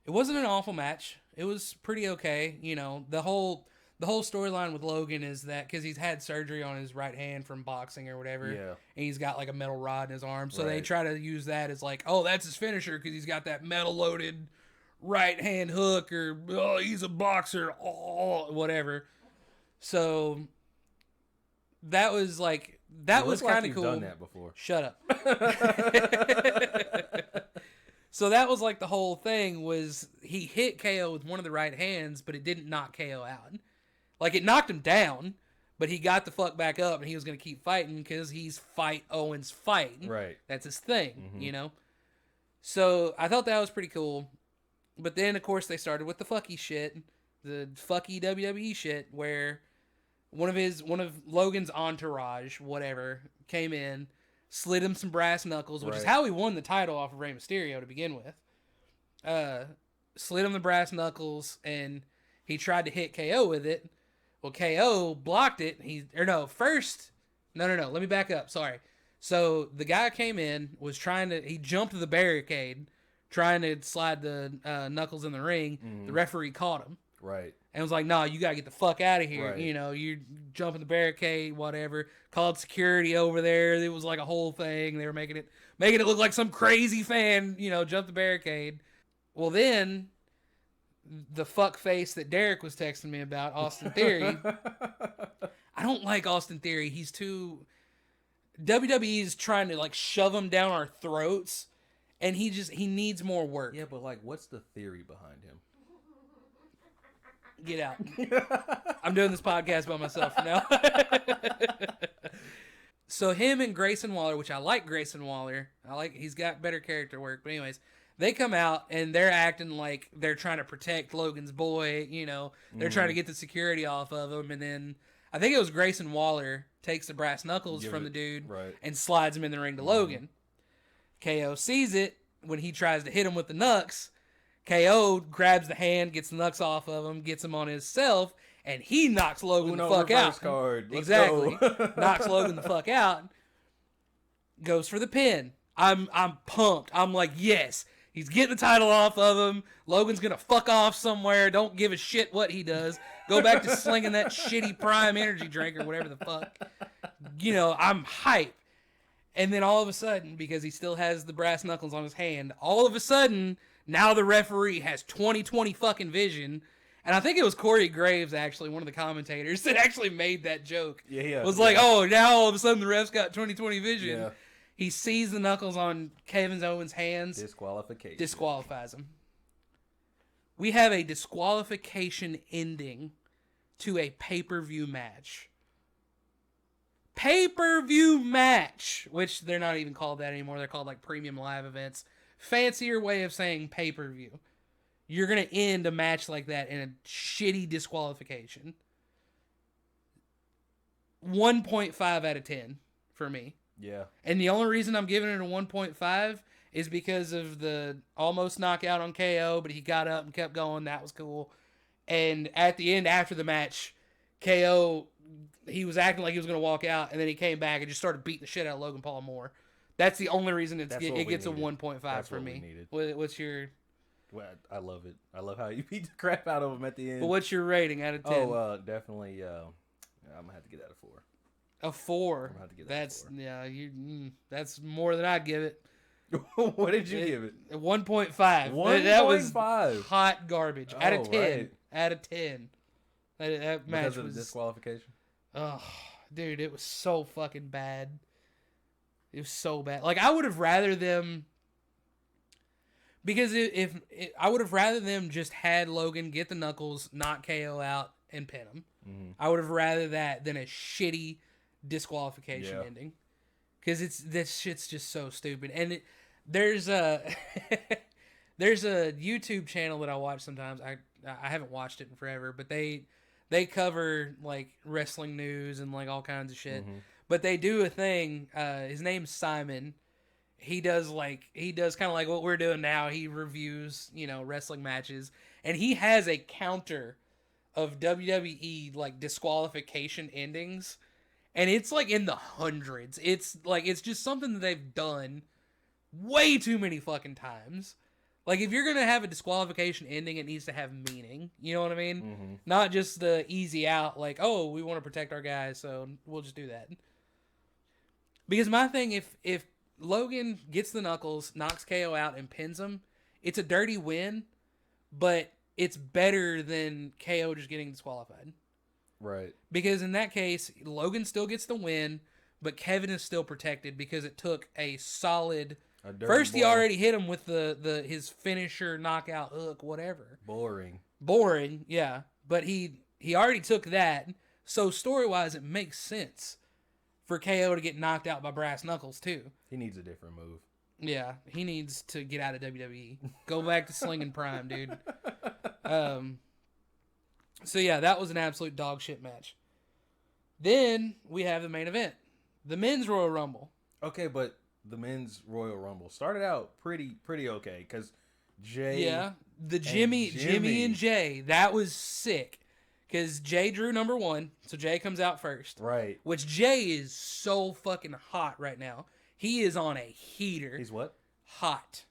an awful match. It was pretty okay. You know, the whole storyline with Logan is that because he's had surgery on his right hand from boxing or whatever, and he's got like a metal rod in his arm. So they try to use that as like, oh, that's his finisher because he's got that metal loaded right hand hook, or oh, he's a boxer, oh, whatever. So that was like. That was kind of cool. Done that before. Shut up. So that was like the whole thing was he hit KO with one of the right hands, but it didn't knock KO out. Like it knocked him down, but he got the fuck back up and he was going to keep fighting because he's fight Owens fighting. Right. That's his thing, you know? So I thought that was pretty cool. But then, of course, they started with the fucky shit, the fucky WWE shit, where one of Logan's entourage, whatever, came in, slid him some brass knuckles, which is how he won the title off of Rey Mysterio to begin with. Slid him the brass knuckles, and he tried to hit KO with it. Well, KO blocked it. No, let me back up. Sorry. So the guy came in, he jumped the barricade, trying to slide the knuckles in the ring. The referee caught him. Right. And was like, nah, you got to get the fuck out of here. Right. You know, you're jumping the barricade, whatever. Called security over there. It was like a whole thing. They were making it look like some crazy fan, you know, jumped the barricade. Well, then, the fuck face that Derek was texting me about, Austin Theory. I don't like Austin Theory. He's too... WWE is trying to, like, shove him down our throats. And he needs more work. Yeah, but, like, what's the theory behind him? Get out. I'm doing this podcast by myself now. So him and Grayson Waller, which I like Grayson Waller. He's got better character work. But anyways, They come out and they're acting like they're trying to protect Logan's boy. You know, they're trying to get the security off of him. And then I think it was Grayson Waller takes the brass knuckles from the dude and slides him in the ring to Logan. KO sees it when he tries to hit him with the knucks. KO grabs the hand, gets the knucks off of him, gets him on himself, and he knocks Logan the fuck out. Card. Exactly. Knocks Logan the fuck out. Goes for the pin. I'm pumped. I'm like, yes. He's getting the title off of him. Logan's going to fuck off somewhere. Don't give a shit what he does. Go back to slinging that shitty Prime energy drink or whatever the fuck. You know, I'm hype. And then all of a sudden, because he still has the brass knuckles on his hand, all of a sudden, now the referee has 20/20 fucking vision. And I think it was Corey Graves, actually, one of the commentators, that actually made that joke. Yeah. Was like, oh, now all of a sudden the ref's got 20/20 vision. Yeah. He sees the knuckles on Kevin Owens' hands. Disqualification. Disqualifies him. We have a disqualification ending to a pay-per-view match. Pay-per-view match, which they're not even called that anymore. They're called like premium live events. Fancier way of saying pay-per-view. You're going to end a match like that in a shitty disqualification. 1.5 out of 10 for me. Yeah. And the only reason I'm giving it a 1.5 is because of the almost knockout on KO, but he got up and kept going. That was cool. And at the end, after the match, KO, he was acting like he was going to walk out, and then he came back and just started beating the shit out of Logan Paul more. That's the only reason it gets a 1.5 for me. What's your... Well, I love it. I love how you beat the crap out of him at the end. But what's your rating out of 10? Oh, definitely. I'm going to have to get that a 4. A 4. I'm gonna have to get that a 4. That's more than I'd give it. What did you give it? 1.5. 1.5. That was hot garbage. Out of 10. Right. Out of 10. That match because of was the disqualification. Oh, dude, it was so fucking bad. It was so bad. Like, I would have rather them, because I would have rather them just had Logan get the knuckles, knock KO out, and pin him. Mm-hmm. I would have rather that than a shitty disqualification ending, because this shit's just so stupid. And there's a YouTube channel that I watch sometimes. I haven't watched it in forever, but they cover like wrestling news and like all kinds of shit. Mm-hmm. But they do a thing. His name's Simon. He does kind of like what we're doing now. He reviews, wrestling matches, and he has a counter of WWE like disqualification endings, and it's like in the hundreds. It's just something that they've done way too many fucking times. Like, if you're gonna have a disqualification ending, it needs to have meaning. You know what I mean? Mm-hmm. Not just the easy out, like, oh, we want to protect our guys, so we'll just do that. Because my thing, if Logan gets the knuckles, knocks KO out, and pins him, it's a dirty win, but it's better than KO just getting disqualified. Right. Because in that case, Logan still gets the win, but Kevin is still protected because it took a solid... First, he already hit him with his finisher, knockout, hook, whatever. Boring, yeah. But he already took that, so story-wise, it makes sense for KO to get knocked out by brass knuckles, too. He needs a different move. Yeah, he needs to get out of WWE. Go back to slinging Prime, dude. So yeah, that was an absolute dog shit match. Then we have the main event, the Men's Royal Rumble. Okay, but the Men's Royal Rumble started out pretty okay, because Jay... Yeah, Jimmy and Jay, that was sick. Because Jay drew number 1, so Jay comes out first. Right. Which Jay is so fucking hot right now. He is on a heater. He's what? Hot.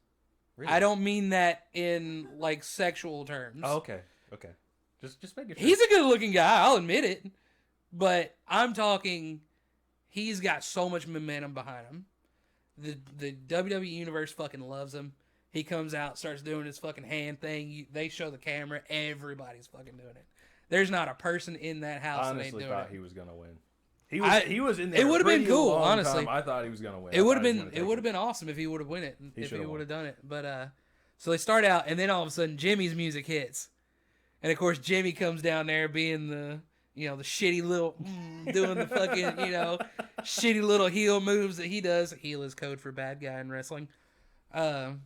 Really? I don't mean that in, like, sexual terms. Oh, okay. Just making sure. He's a good-looking guy, I'll admit it. But I'm talking, he's got so much momentum behind him. The WWE Universe fucking loves him. He comes out, starts doing his fucking hand thing. They show the camera. Everybody's fucking doing it. There's not a person in that house that ain't doing it. I honestly thought he was going to win. He was in there. It would have been cool, honestly. I thought he was going to win. It would have been awesome if he would have won it. If he would have done it. But so they start out, and then all of a sudden Jimmy's music hits, and of course Jimmy comes down there being the the shitty little doing the fucking shitty little heel moves that he does. Heel is code for bad guy in wrestling. And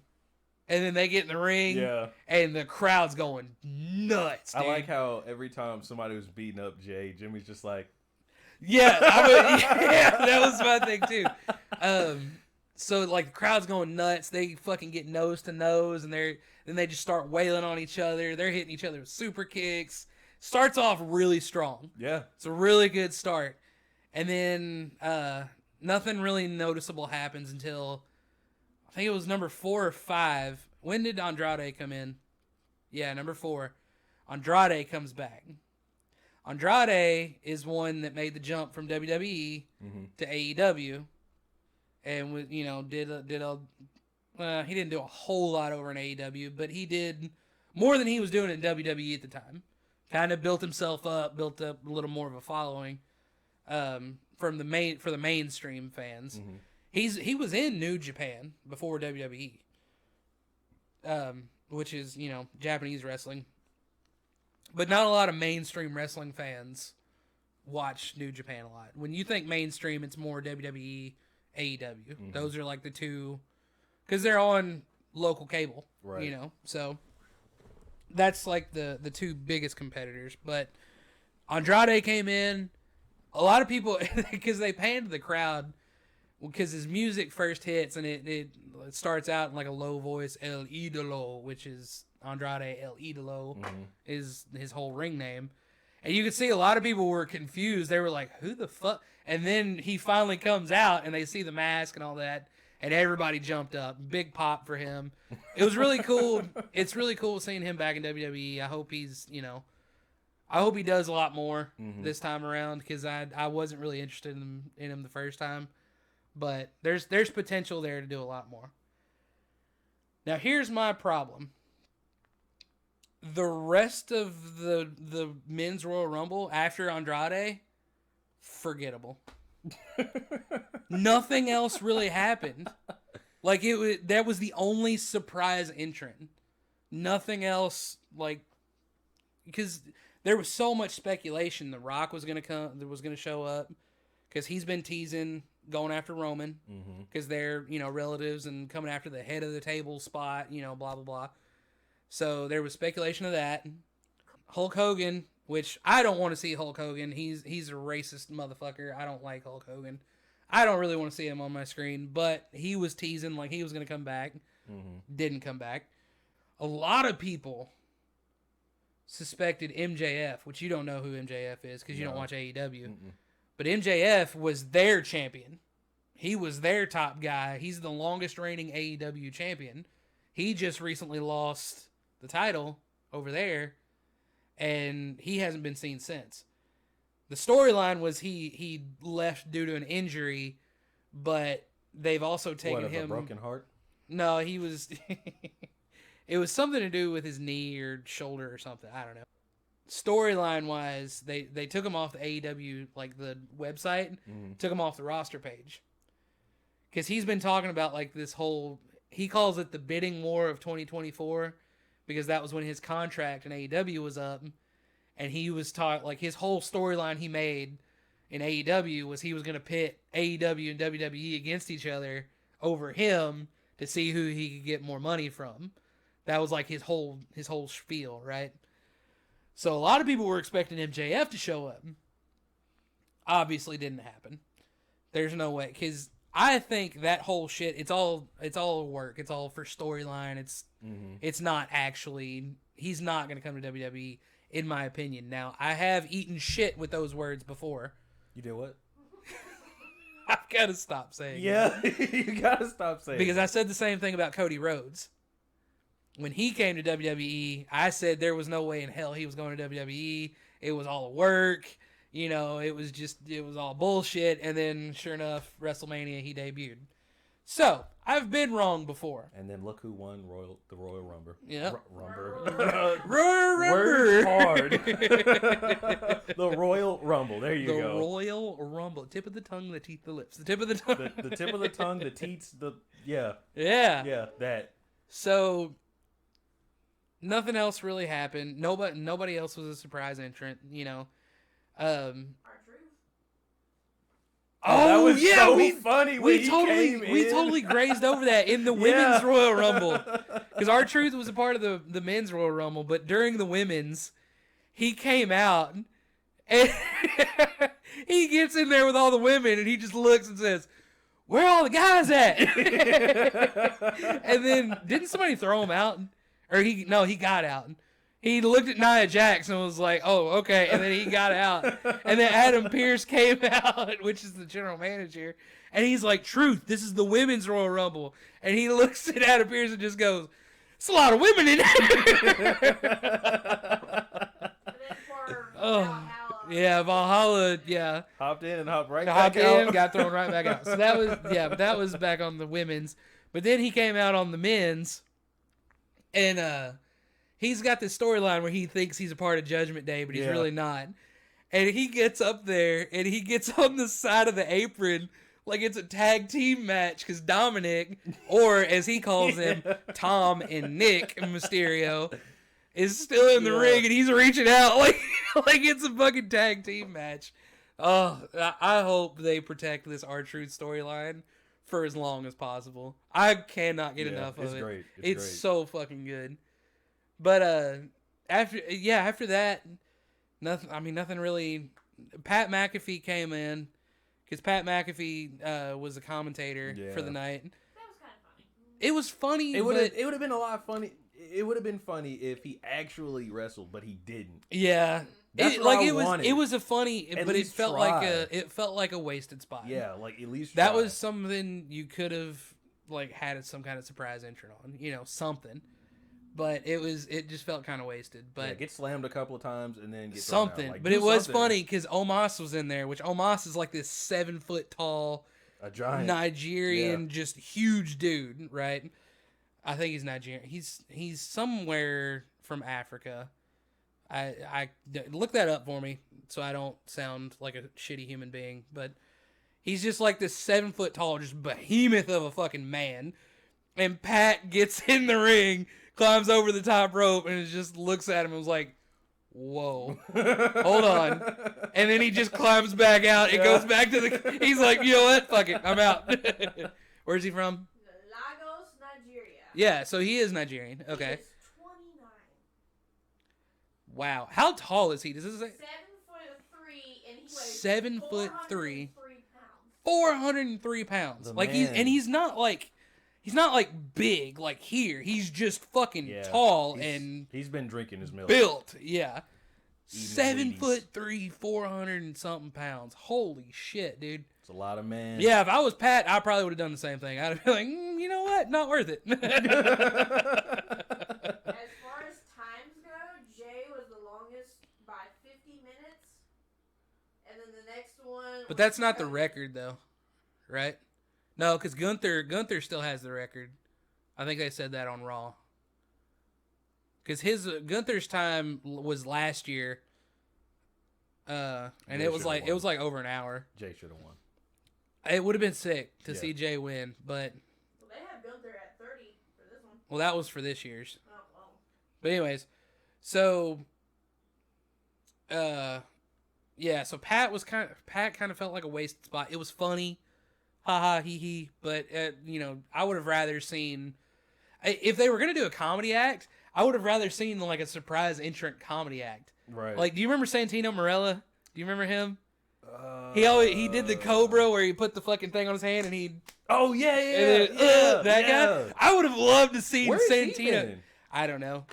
And then they get in the ring, Yeah. and the crowd's going nuts, dude. I like how every time somebody was beating up Jay, Jimmy's just like, yeah, that was my thing too. So like the crowd's going nuts. They fucking get nose to nose, and then they just start wailing on each other. They're hitting each other with super kicks. Starts off really strong. yeah. It's a really good start, and then nothing really noticeable happens until I think it was number 4 or 5. When did Andrade come in? Yeah, number 4. Andrade comes back. Andrade is one that made the jump from WWE to AEW, and he didn't do a whole lot over in AEW, but he did more than he was doing in WWE at the time. Kind of built himself up, built up a little more of a following for the mainstream fans. He was in New Japan before WWE, which is Japanese wrestling. But not a lot of mainstream wrestling fans watch New Japan a lot. When you think mainstream, it's more WWE, AEW. Those are like the two, because they're on local cable, right? So that's like the two biggest competitors. But Andrade came in. A lot of people, because they panned the crowd, because his music first hits and it starts out in like a low voice, El Idolo, which is Andrade El Idolo is his whole ring name. And you could see a lot of people were confused. They were like, who the fuck? And then he finally comes out and they see the mask and all that. And everybody jumped up. Big pop for him. It was really cool. It's really cool seeing him back in WWE. I hope I hope he does a lot more this time around, because I wasn't really interested in him the first time. But there's potential there to do a lot more. Now here's my problem. The rest of the men's Royal Rumble after Andrade, forgettable. Nothing else really happened. Like that was the only surprise entrant. Nothing else, like, because there was so much speculation. The Rock was gonna show up, because he's been teasing going after Roman, because they're relatives and coming after the head of the table spot. Blah blah blah. So there was speculation of that. Hulk Hogan, which I don't want to see Hulk Hogan. He's a racist motherfucker. I don't like Hulk Hogan. I don't really want to see him on my screen, but he was teasing like he was going to come back. Didn't come back. A lot of people suspected MJF, which you don't know who MJF is because you don't watch AEW. But MJF was their champion. He was their top guy. He's the longest reigning AEW champion. He just recently lost the title over there, and he hasn't been seen since. The storyline was he left due to an injury, but they've also taken him. A broken heart? No, he was. It was something to do with his knee or shoulder or something. I don't know. Storyline wise, they took him off the AEW, like the website, took him off the roster page, because he's been talking about like this whole. He calls it the bidding war of 2024, because that was when his contract in AEW was up, and he was taught like his whole storyline he made in AEW was he was going to pit AEW and WWE against each other over him to see who he could get more money from. That was like his whole spiel, right? So a lot of people were expecting MJF to show up. Obviously didn't happen. There's no way, because I think that whole shit, it's all work. It's all for storyline. It's not actually, he's not going to come to WWE, in my opinion. Now, I have eaten shit with those words before. You did what? I've got to stop saying it. You got to stop saying because I said the same thing about Cody Rhodes. When he came to WWE, I said there was no way in hell he was going to WWE. It was all work. It was all bullshit. And then, sure enough, WrestleMania, he debuted. So, I've been wrong before. And then look who won the Royal Rumble. Yeah. Word hard. The Royal Rumble. There you go. The Royal Rumble. Tip of the tongue, the teeth, the lips. The tip of the tongue. The tip of the tongue, the teats, yeah. Yeah. Yeah, that. So, nothing else really happened. Nobody else was a surprise entrant, R-Truth. that Oh was yeah, so funny when we he totally came we in. totally grazed over that in the women's Royal Rumble because R-Truth was a part of the men's Royal Rumble, but during the women's, he came out and he gets in there with all the women and he just looks and says, "Where are all the guys at?" And then didn't somebody throw him out? Or he got out. He looked at Nia Jax and was like, "Oh, okay." And then he got out. And then Adam Pearce came out, which is the general manager. And he's like, "Truth, this is the women's Royal Rumble." And he looks at Adam Pearce and just goes, "It's a lot of women in there." And then for Oh, Valhalla. yeah, Valhalla, yeah. Hopped in and hopped right Hopped back out. in, got thrown right back out. So that was, that was back on the women's. But then he came out on the men's. And he's got this storyline where he thinks he's a part of Judgment Day, but he's really not. And he gets up there and he gets on the side of the apron like it's a tag team match because Dominic, or as he calls him, Tom and Nick Mysterio, is still in the ring and he's reaching out like it's a fucking tag team match. Oh, I hope they protect this R-Truth storyline for as long as possible. I cannot get enough of it. Great. It's great. so fucking good. But after that, nothing really. Pat McAfee came in because Pat McAfee was a commentator for the night. That was kind of funny. It was funny. It would have been a lot funny. It would have been funny if he actually wrestled, but he didn't. Yeah. That's what I wanted. It was a funny, At but it least felt try. like a wasted spot. Yeah, like at least that try. was something you could have like had some kind of surprise entrant on, something. But it just felt kind of wasted. But get slammed a couple of times and then get something. thrown out. Like, but do it was something. funny because Omos was in there, which Omos is like this 7 foot tall, A giant Nigerian, just huge dude, right? I think he's Nigerian. He's somewhere from Africa. I look that up for me so I don't sound like a shitty human being. But he's just like this 7 foot tall, just behemoth of a fucking man. And Pat gets in the ring, climbs over the top rope, and just looks at him and was like, "Whoa, hold on." And then he just climbs back out. It goes back to the. He's like, "You know what? Fuck it, I'm out." Where's he from? Lagos, Nigeria. Yeah, so he is Nigerian. Okay. He is 29. Wow. How tall is he? Does this say 7'3", and he weighs 7'3", 403 pounds. 403 pounds? The Like man. he's not like big like here. He's just fucking tall and he's been drinking his milk. built. Yeah. Eating 7'3", 400 and something pounds. Holy shit, dude. It's a lot of man. Yeah, if I was Pat, I probably would have done the same thing. I'd be like, you know what? Not worth it. As far as times go, Jay was the longest by 50 minutes, and then the next one. But that's not the record, though, right? No, because Gunther still has the record. I think they said that on Raw. Because Gunther's time was last year, and Jay it was should've like won. over an hour. Jay should have won. It would have been sick to see Jay win, but Well, they have Gunther at 30 for this one. well, that was for this year's. Oh well. But anyways, so yeah, so Pat kind of felt like a wasted spot. It was funny, haha, hee hee, but I would have rather seen if they were gonna do a comedy act. I would have rather seen like a surprise entrant comedy act. Right. Like, do you remember Santino Marella? Do you remember him? He did the Cobra where he put the fucking thing on his hand and he. Oh yeah, And then, that guy. I would have loved to see Where's he Santino. been? I don't know.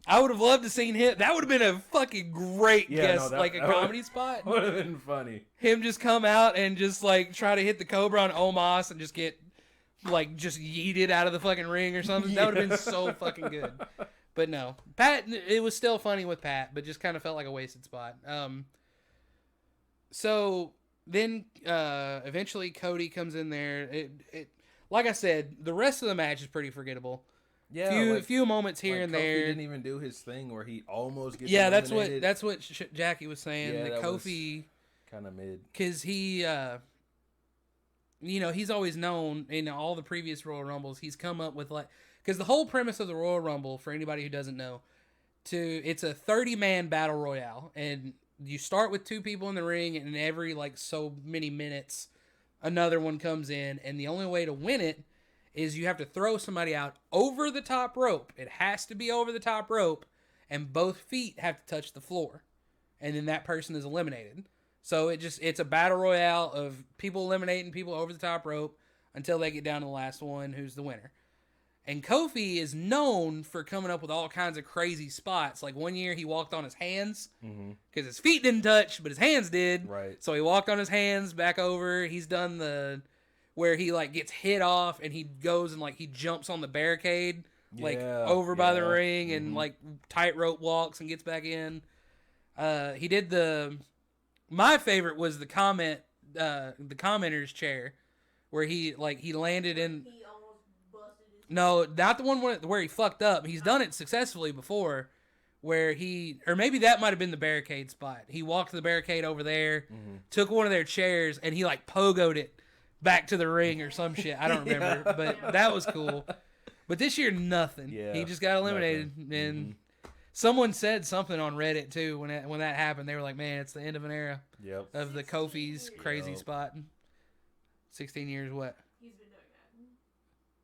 I would have loved to seen him. That would have been a fucking great guest, that- like a that would- comedy spot. Would have been funny. Him just come out and just like try to hit the Cobra on Omos and just get like just yeeted out of the fucking ring or something. That would have been so fucking good. But no, Pat. It was still funny with Pat, but just kind of felt like a wasted spot. So then eventually Cody comes in there. It like I said, the rest of the match is pretty forgettable. Yeah, Few moments here like and Kofi there. didn't even do his thing where he almost gets. Yeah, eliminated. that's what Jackie was saying. Yeah, that that was Kofi, kind of mid. because he, he's always known in all the previous Royal Rumbles. He's come up with because the whole premise of the Royal Rumble, for anybody who doesn't know, it's a 30-man battle royale, and you start with 2 people in the ring, and every so many minutes, another one comes in, and the only way to win it is you have to throw somebody out over the top rope. It has to be over the top rope, and both feet have to touch the floor, and then that person is eliminated. So it's a battle royale of people eliminating people over the top rope until they get down to the last one, who's the winner. And Kofi is known for coming up with all kinds of crazy spots. Like one year he walked on his hands because his feet didn't touch, but his hands did. Right. So he walked on his hands back over. He's done where he like gets hit off and he goes and like he jumps on the barricade like over by the ring and like tightrope walks and gets back in. He did my favorite was the commenter's chair where he landed in. He almost busted his. No, not the one where he fucked up. He's done it successfully before, where or maybe that might have been the barricade spot. He walked to the barricade over there, took one of their chairs, and he like pogoed it back to the ring or some shit. I don't remember, but that was cool. But this year, nothing. Yeah, he just got eliminated, and someone said something on Reddit too when that happened. They were like, "Man, it's the end of an era of the Kofi's crazy spot." 16 years, what? He's been doing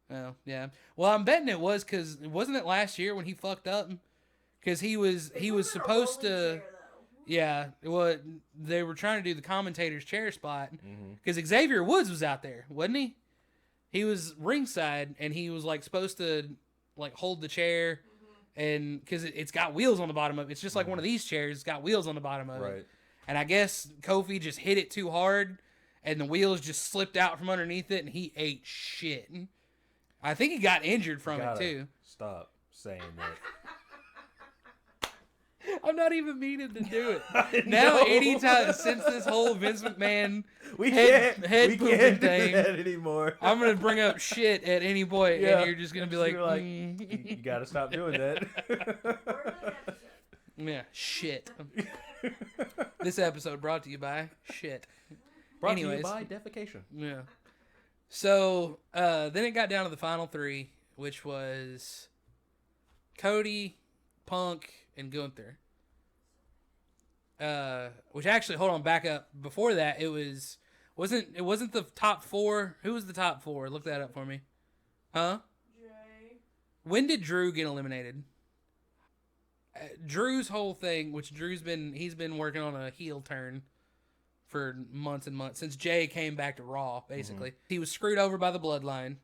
that. Oh, yeah. Well, I'm betting it was because wasn't it last year when he fucked up? Because he was supposed to. Yeah. Well, they were trying to do the commentator's chair spot because Xavier Woods was out there, wasn't he? He was ringside and he was like supposed to like hold the chair, and because it's got wheels on the bottom of it. It's just like one of these chairs. It's got wheels on the bottom of it. And I guess Kofi just hit it too hard. And the wheels just slipped out from underneath it, and he ate shit. I think he got injured from it, too. Stop saying that. I'm not even meaning to do it. Now, anytime, since this whole Vince McMahon head pooping thing, do that anymore. I'm going to bring up shit at any point, and you're just going to be like, you got to stop doing that. Yeah, shit. This episode brought to you by shit. Brought to you by defecation. Yeah. So, then it got down to the final three, which was Cody, Punk, and Gunther. Which actually, hold on, back up. Before that, it wasn't the top four. Who was the top four? Look that up for me. Huh? Jay. When did Drew get eliminated? Drew's whole thing, which he's been working on a heel turn for months and months since Jay came back to Raw. Basically, he was screwed over by the Bloodline,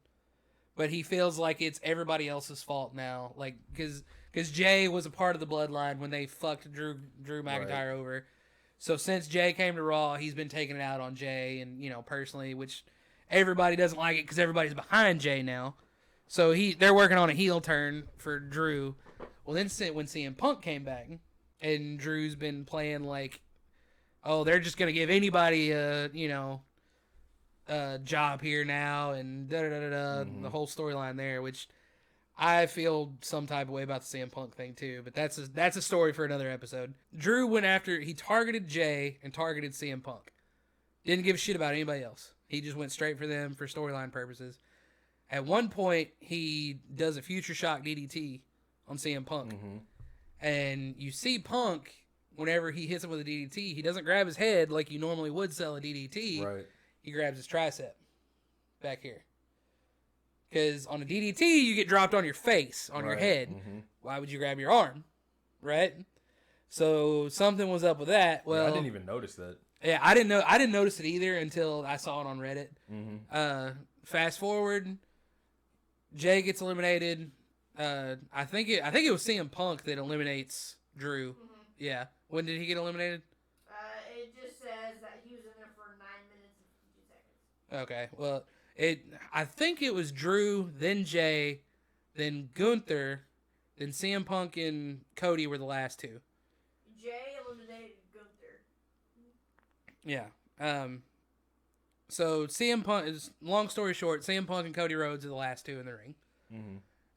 but he feels like it's everybody else's fault now. Like because Jay was a part of the Bloodline when they fucked Drew McIntyre over. So since Jay came to Raw, he's been taking it out on Jay and personally, which everybody doesn't like it because everybody's behind Jay now. So they're working on a heel turn for Drew. Well, then when CM Punk came back and Drew's been playing like, oh, they're just going to give anybody a job here now and the whole storyline there, which I feel some type of way about the CM Punk thing too, but that's a story for another episode. Drew went after, he targeted Jay and targeted CM Punk. Didn't give a shit about anybody else. He just went straight for them for storyline purposes. At one point, he does a future shock DDT on CM Punk. And you see Punk, whenever he hits him with a DDT, he doesn't grab his head like you normally would sell a DDT. Right. He grabs his tricep back here. Because on a DDT, you get dropped on your face, on your head. Why would you grab your arm? Right? So something was up with that. Well, I didn't even notice that. Yeah, I didn't notice it either until I saw it on Reddit. Fast forward, Jay gets eliminated. I think it was CM Punk that eliminates Drew. Yeah. When did he get eliminated? It just says that he was in there for 9 minutes and 52 seconds. Okay. Well, I think it was Drew, then Jay, then Gunther, then CM Punk and Cody were the last two. Jay eliminated Gunther. Yeah. So CM Punk is, long story short, CM Punk and Cody Rhodes are the last two in the ring.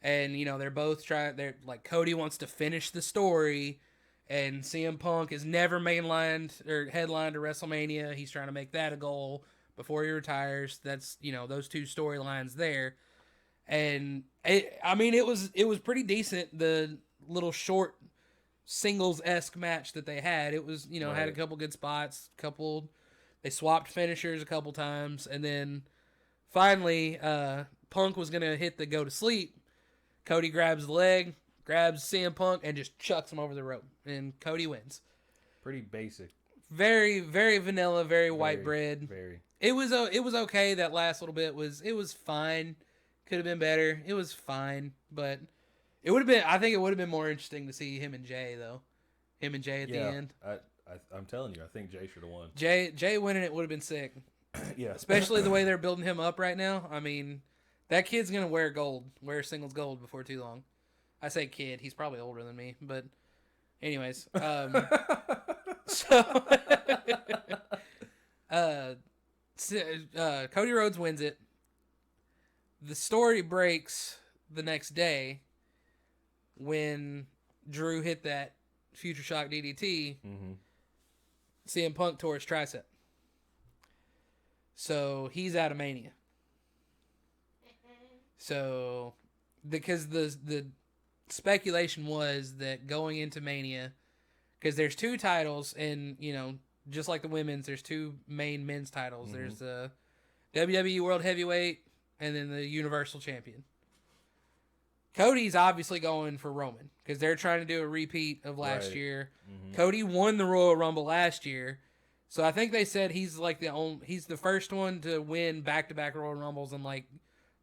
And they're both they're like, Cody wants to finish the story, and CM Punk is never mainlined or headlined to WrestleMania. He's trying to make that a goal before he retires. That's those two storylines there, and it was pretty decent. The little short singles-esque match that they had, it was had a couple good spots, They swapped finishers a couple times, and then finally, Punk was gonna hit the go to sleep. Cody grabs the leg, grabs CM Punk, and just chucks him over the rope, and Cody wins. Pretty basic. Very, very vanilla, very white bread. Very. It was okay. That last little bit was fine. Could have been better. It was fine, but it would have been. I think it would have been more interesting to see him and Jay though. Him and Jay at the end. I'm telling you, I think Jay should have won. Jay winning it would have been sick. Yeah. Especially the way they're building him up right now. I mean, that kid's gonna wear singles gold before too long. I say kid. He's probably older than me, but anyways. So. Cody Rhodes wins it. The story breaks the next day when Drew hit that Future Shock DDT. Mm-hmm. CM Punk tore his tricep. So he's out of Mania. So because the speculation was that going into Mania, because there's 2 titles, and just like the women's, there's 2 main men's titles. Mm-hmm. There's the WWE World Heavyweight and then the Universal Champion. Cody's obviously going for Roman because they're trying to do a repeat of last year. Mm-hmm. Cody won the Royal Rumble last year, so I think they said he's like he's the first one to win back-to-back Royal Rumbles in like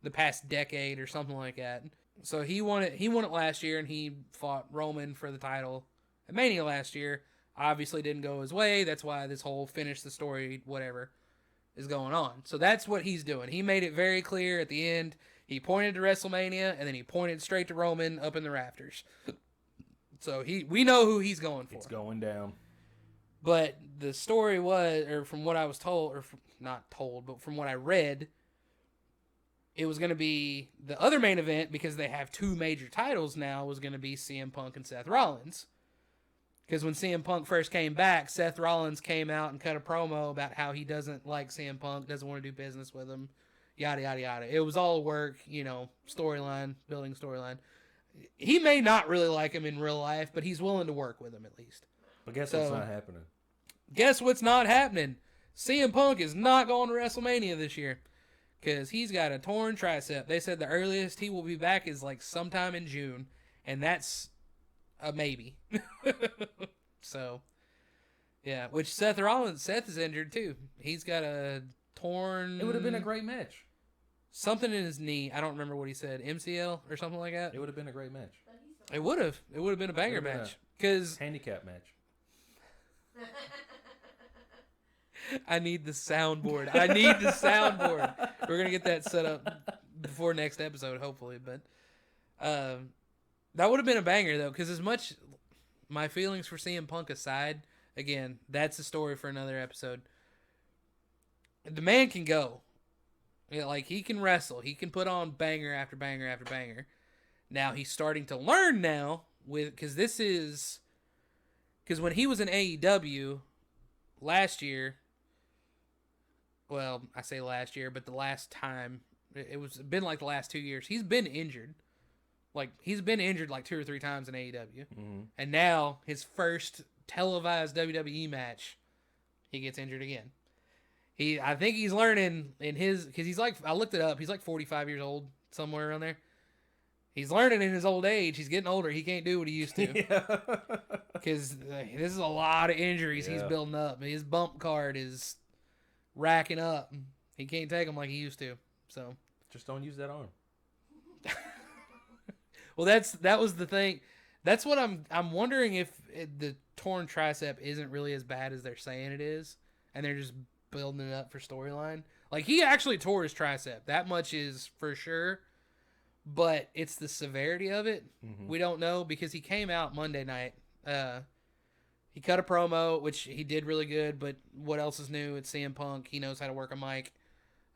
the past decade or something like that. So he won it last year, and he fought Roman for the title at Mania last year. Obviously didn't go his way. That's why this whole finish the story whatever is going on. So that's what he's doing. He made it very clear at the end. He pointed to WrestleMania, and then he pointed straight to Roman up in the rafters. So we know who he's going for. It's going down. But the story was, or from what I was told, not told, but from what I read, it was going to be the other main event, because they have 2 major titles now, was going to be CM Punk and Seth Rollins. Because when CM Punk first came back, Seth Rollins came out and cut a promo about how he doesn't like CM Punk, doesn't want to do business with him, yada, yada, yada. It was all work, storyline, building storyline. He may not really like him in real life, but he's willing to work with him at least. But guess what's not happening? Guess what's not happening? CM Punk is not going to WrestleMania this year because he's got a torn tricep. They said the earliest he will be back is like sometime in June, and that's a maybe. So, yeah. Which Seth is injured too. He's got a torn. It would have been a great match. Something in his knee. I don't remember what he said. MCL or something like that. It would have been a great match. It would have. It would have been a banger match. Because handicap match. I need the soundboard. We're gonna get that set up before next episode, hopefully. But that would have been a banger though, because as much my feelings for CM Punk aside, again, that's a story for another episode. The man can go. Like, he can wrestle. He can put on banger after banger after banger. Now he's starting to learn now because when he was in AEW last year, well, I say last year, but the last time, it was been like the last 2 years, he's been injured. Like, he's been injured like 2 or 3 times in AEW. Mm-hmm. And now, his first televised WWE match, he gets injured again. I think he's learning because he's like, I looked it up, he's like 45 years old, somewhere around there. He's learning in his old age. He's getting older. He can't do what he used to. Because this is a lot of injuries he's building up. His bump card is racking up. He can't take them like he used to. So just don't use that arm. Well, that was the thing. That's what I'm wondering if the torn tricep isn't really as bad as they're saying it is, and they're just building it up for storyline. Like, he actually tore his tricep. That much is for sure. But it's the severity of it. Mm-hmm. We don't know, because he came out Monday night. He cut a promo, which he did really good, but what else is new? It's CM Punk. He knows how to work a mic.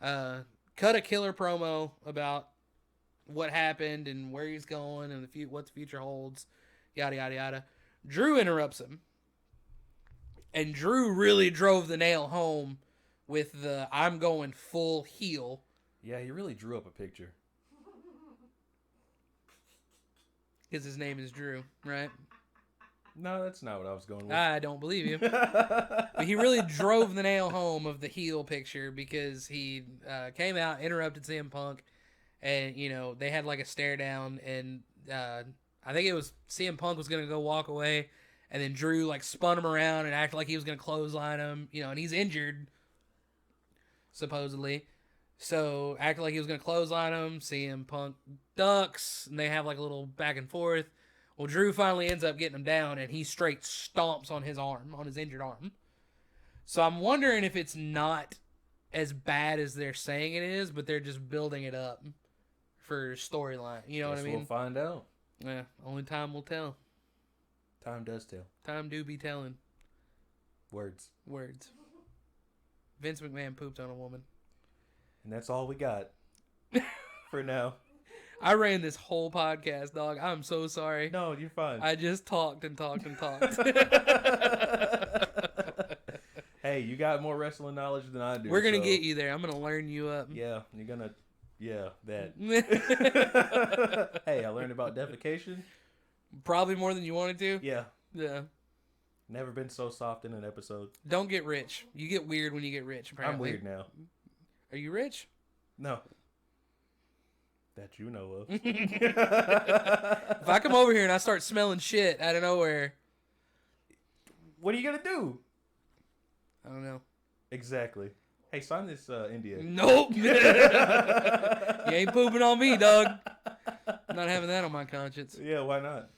Cut a killer promo about what happened and where he's going and what the future holds, yada, yada, yada. Drew interrupts him. And Drew really drove the nail home with the I'm going full heel. Yeah, he really drew up a picture. Because his name is Drew, right? No, that's not what I was going with. I don't believe you. But he really drove the nail home of the heel picture because he came out, interrupted CM Punk, and, you know, they had like a stare down, and I think it was CM Punk was going to go walk away, and then Drew like spun him around and acted like he was going to clothesline him, you know, and he's injured, supposedly. So, acted like he was going to clothesline him, CM Punk ducks, and they have like a little back and forth. Well, Drew finally ends up getting him down, and he straight stomps on his arm, on his injured arm. So I'm wondering if it's not as bad as they're saying it is, but they're just building it up for storyline. You know what I mean? We'll find out. Yeah, only time will tell. Time does tell. Time do be telling. Words. Vince McMahon pooped on a woman. And that's all we got for now. I ran this whole podcast, dog. I'm so sorry. No, you're fine. I just talked and talked and talked. Hey, you got more wrestling knowledge than I do. We're going to get you there. I'm going to learn you up. Yeah, you're going to... Yeah, that. Hey, I learned about defecation. Probably more than you wanted to. Yeah. Yeah. Never been so soft in an episode. Don't get rich. You get weird when you get rich, apparently. I'm weird now. Are you rich? No. That you know of. If I come over here and I start smelling shit out of nowhere, what are you going to do? I don't know. Exactly. Hey, sign this NDA. Nope. You ain't pooping on me, dog. I'm not having that on my conscience. Yeah, why not?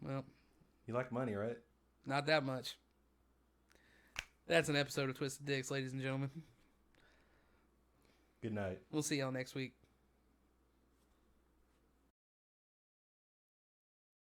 Well, You like money, right? not that much. That's an episode of Twisted Dix, ladies and gentlemen. Good night. We'll see y'all next week.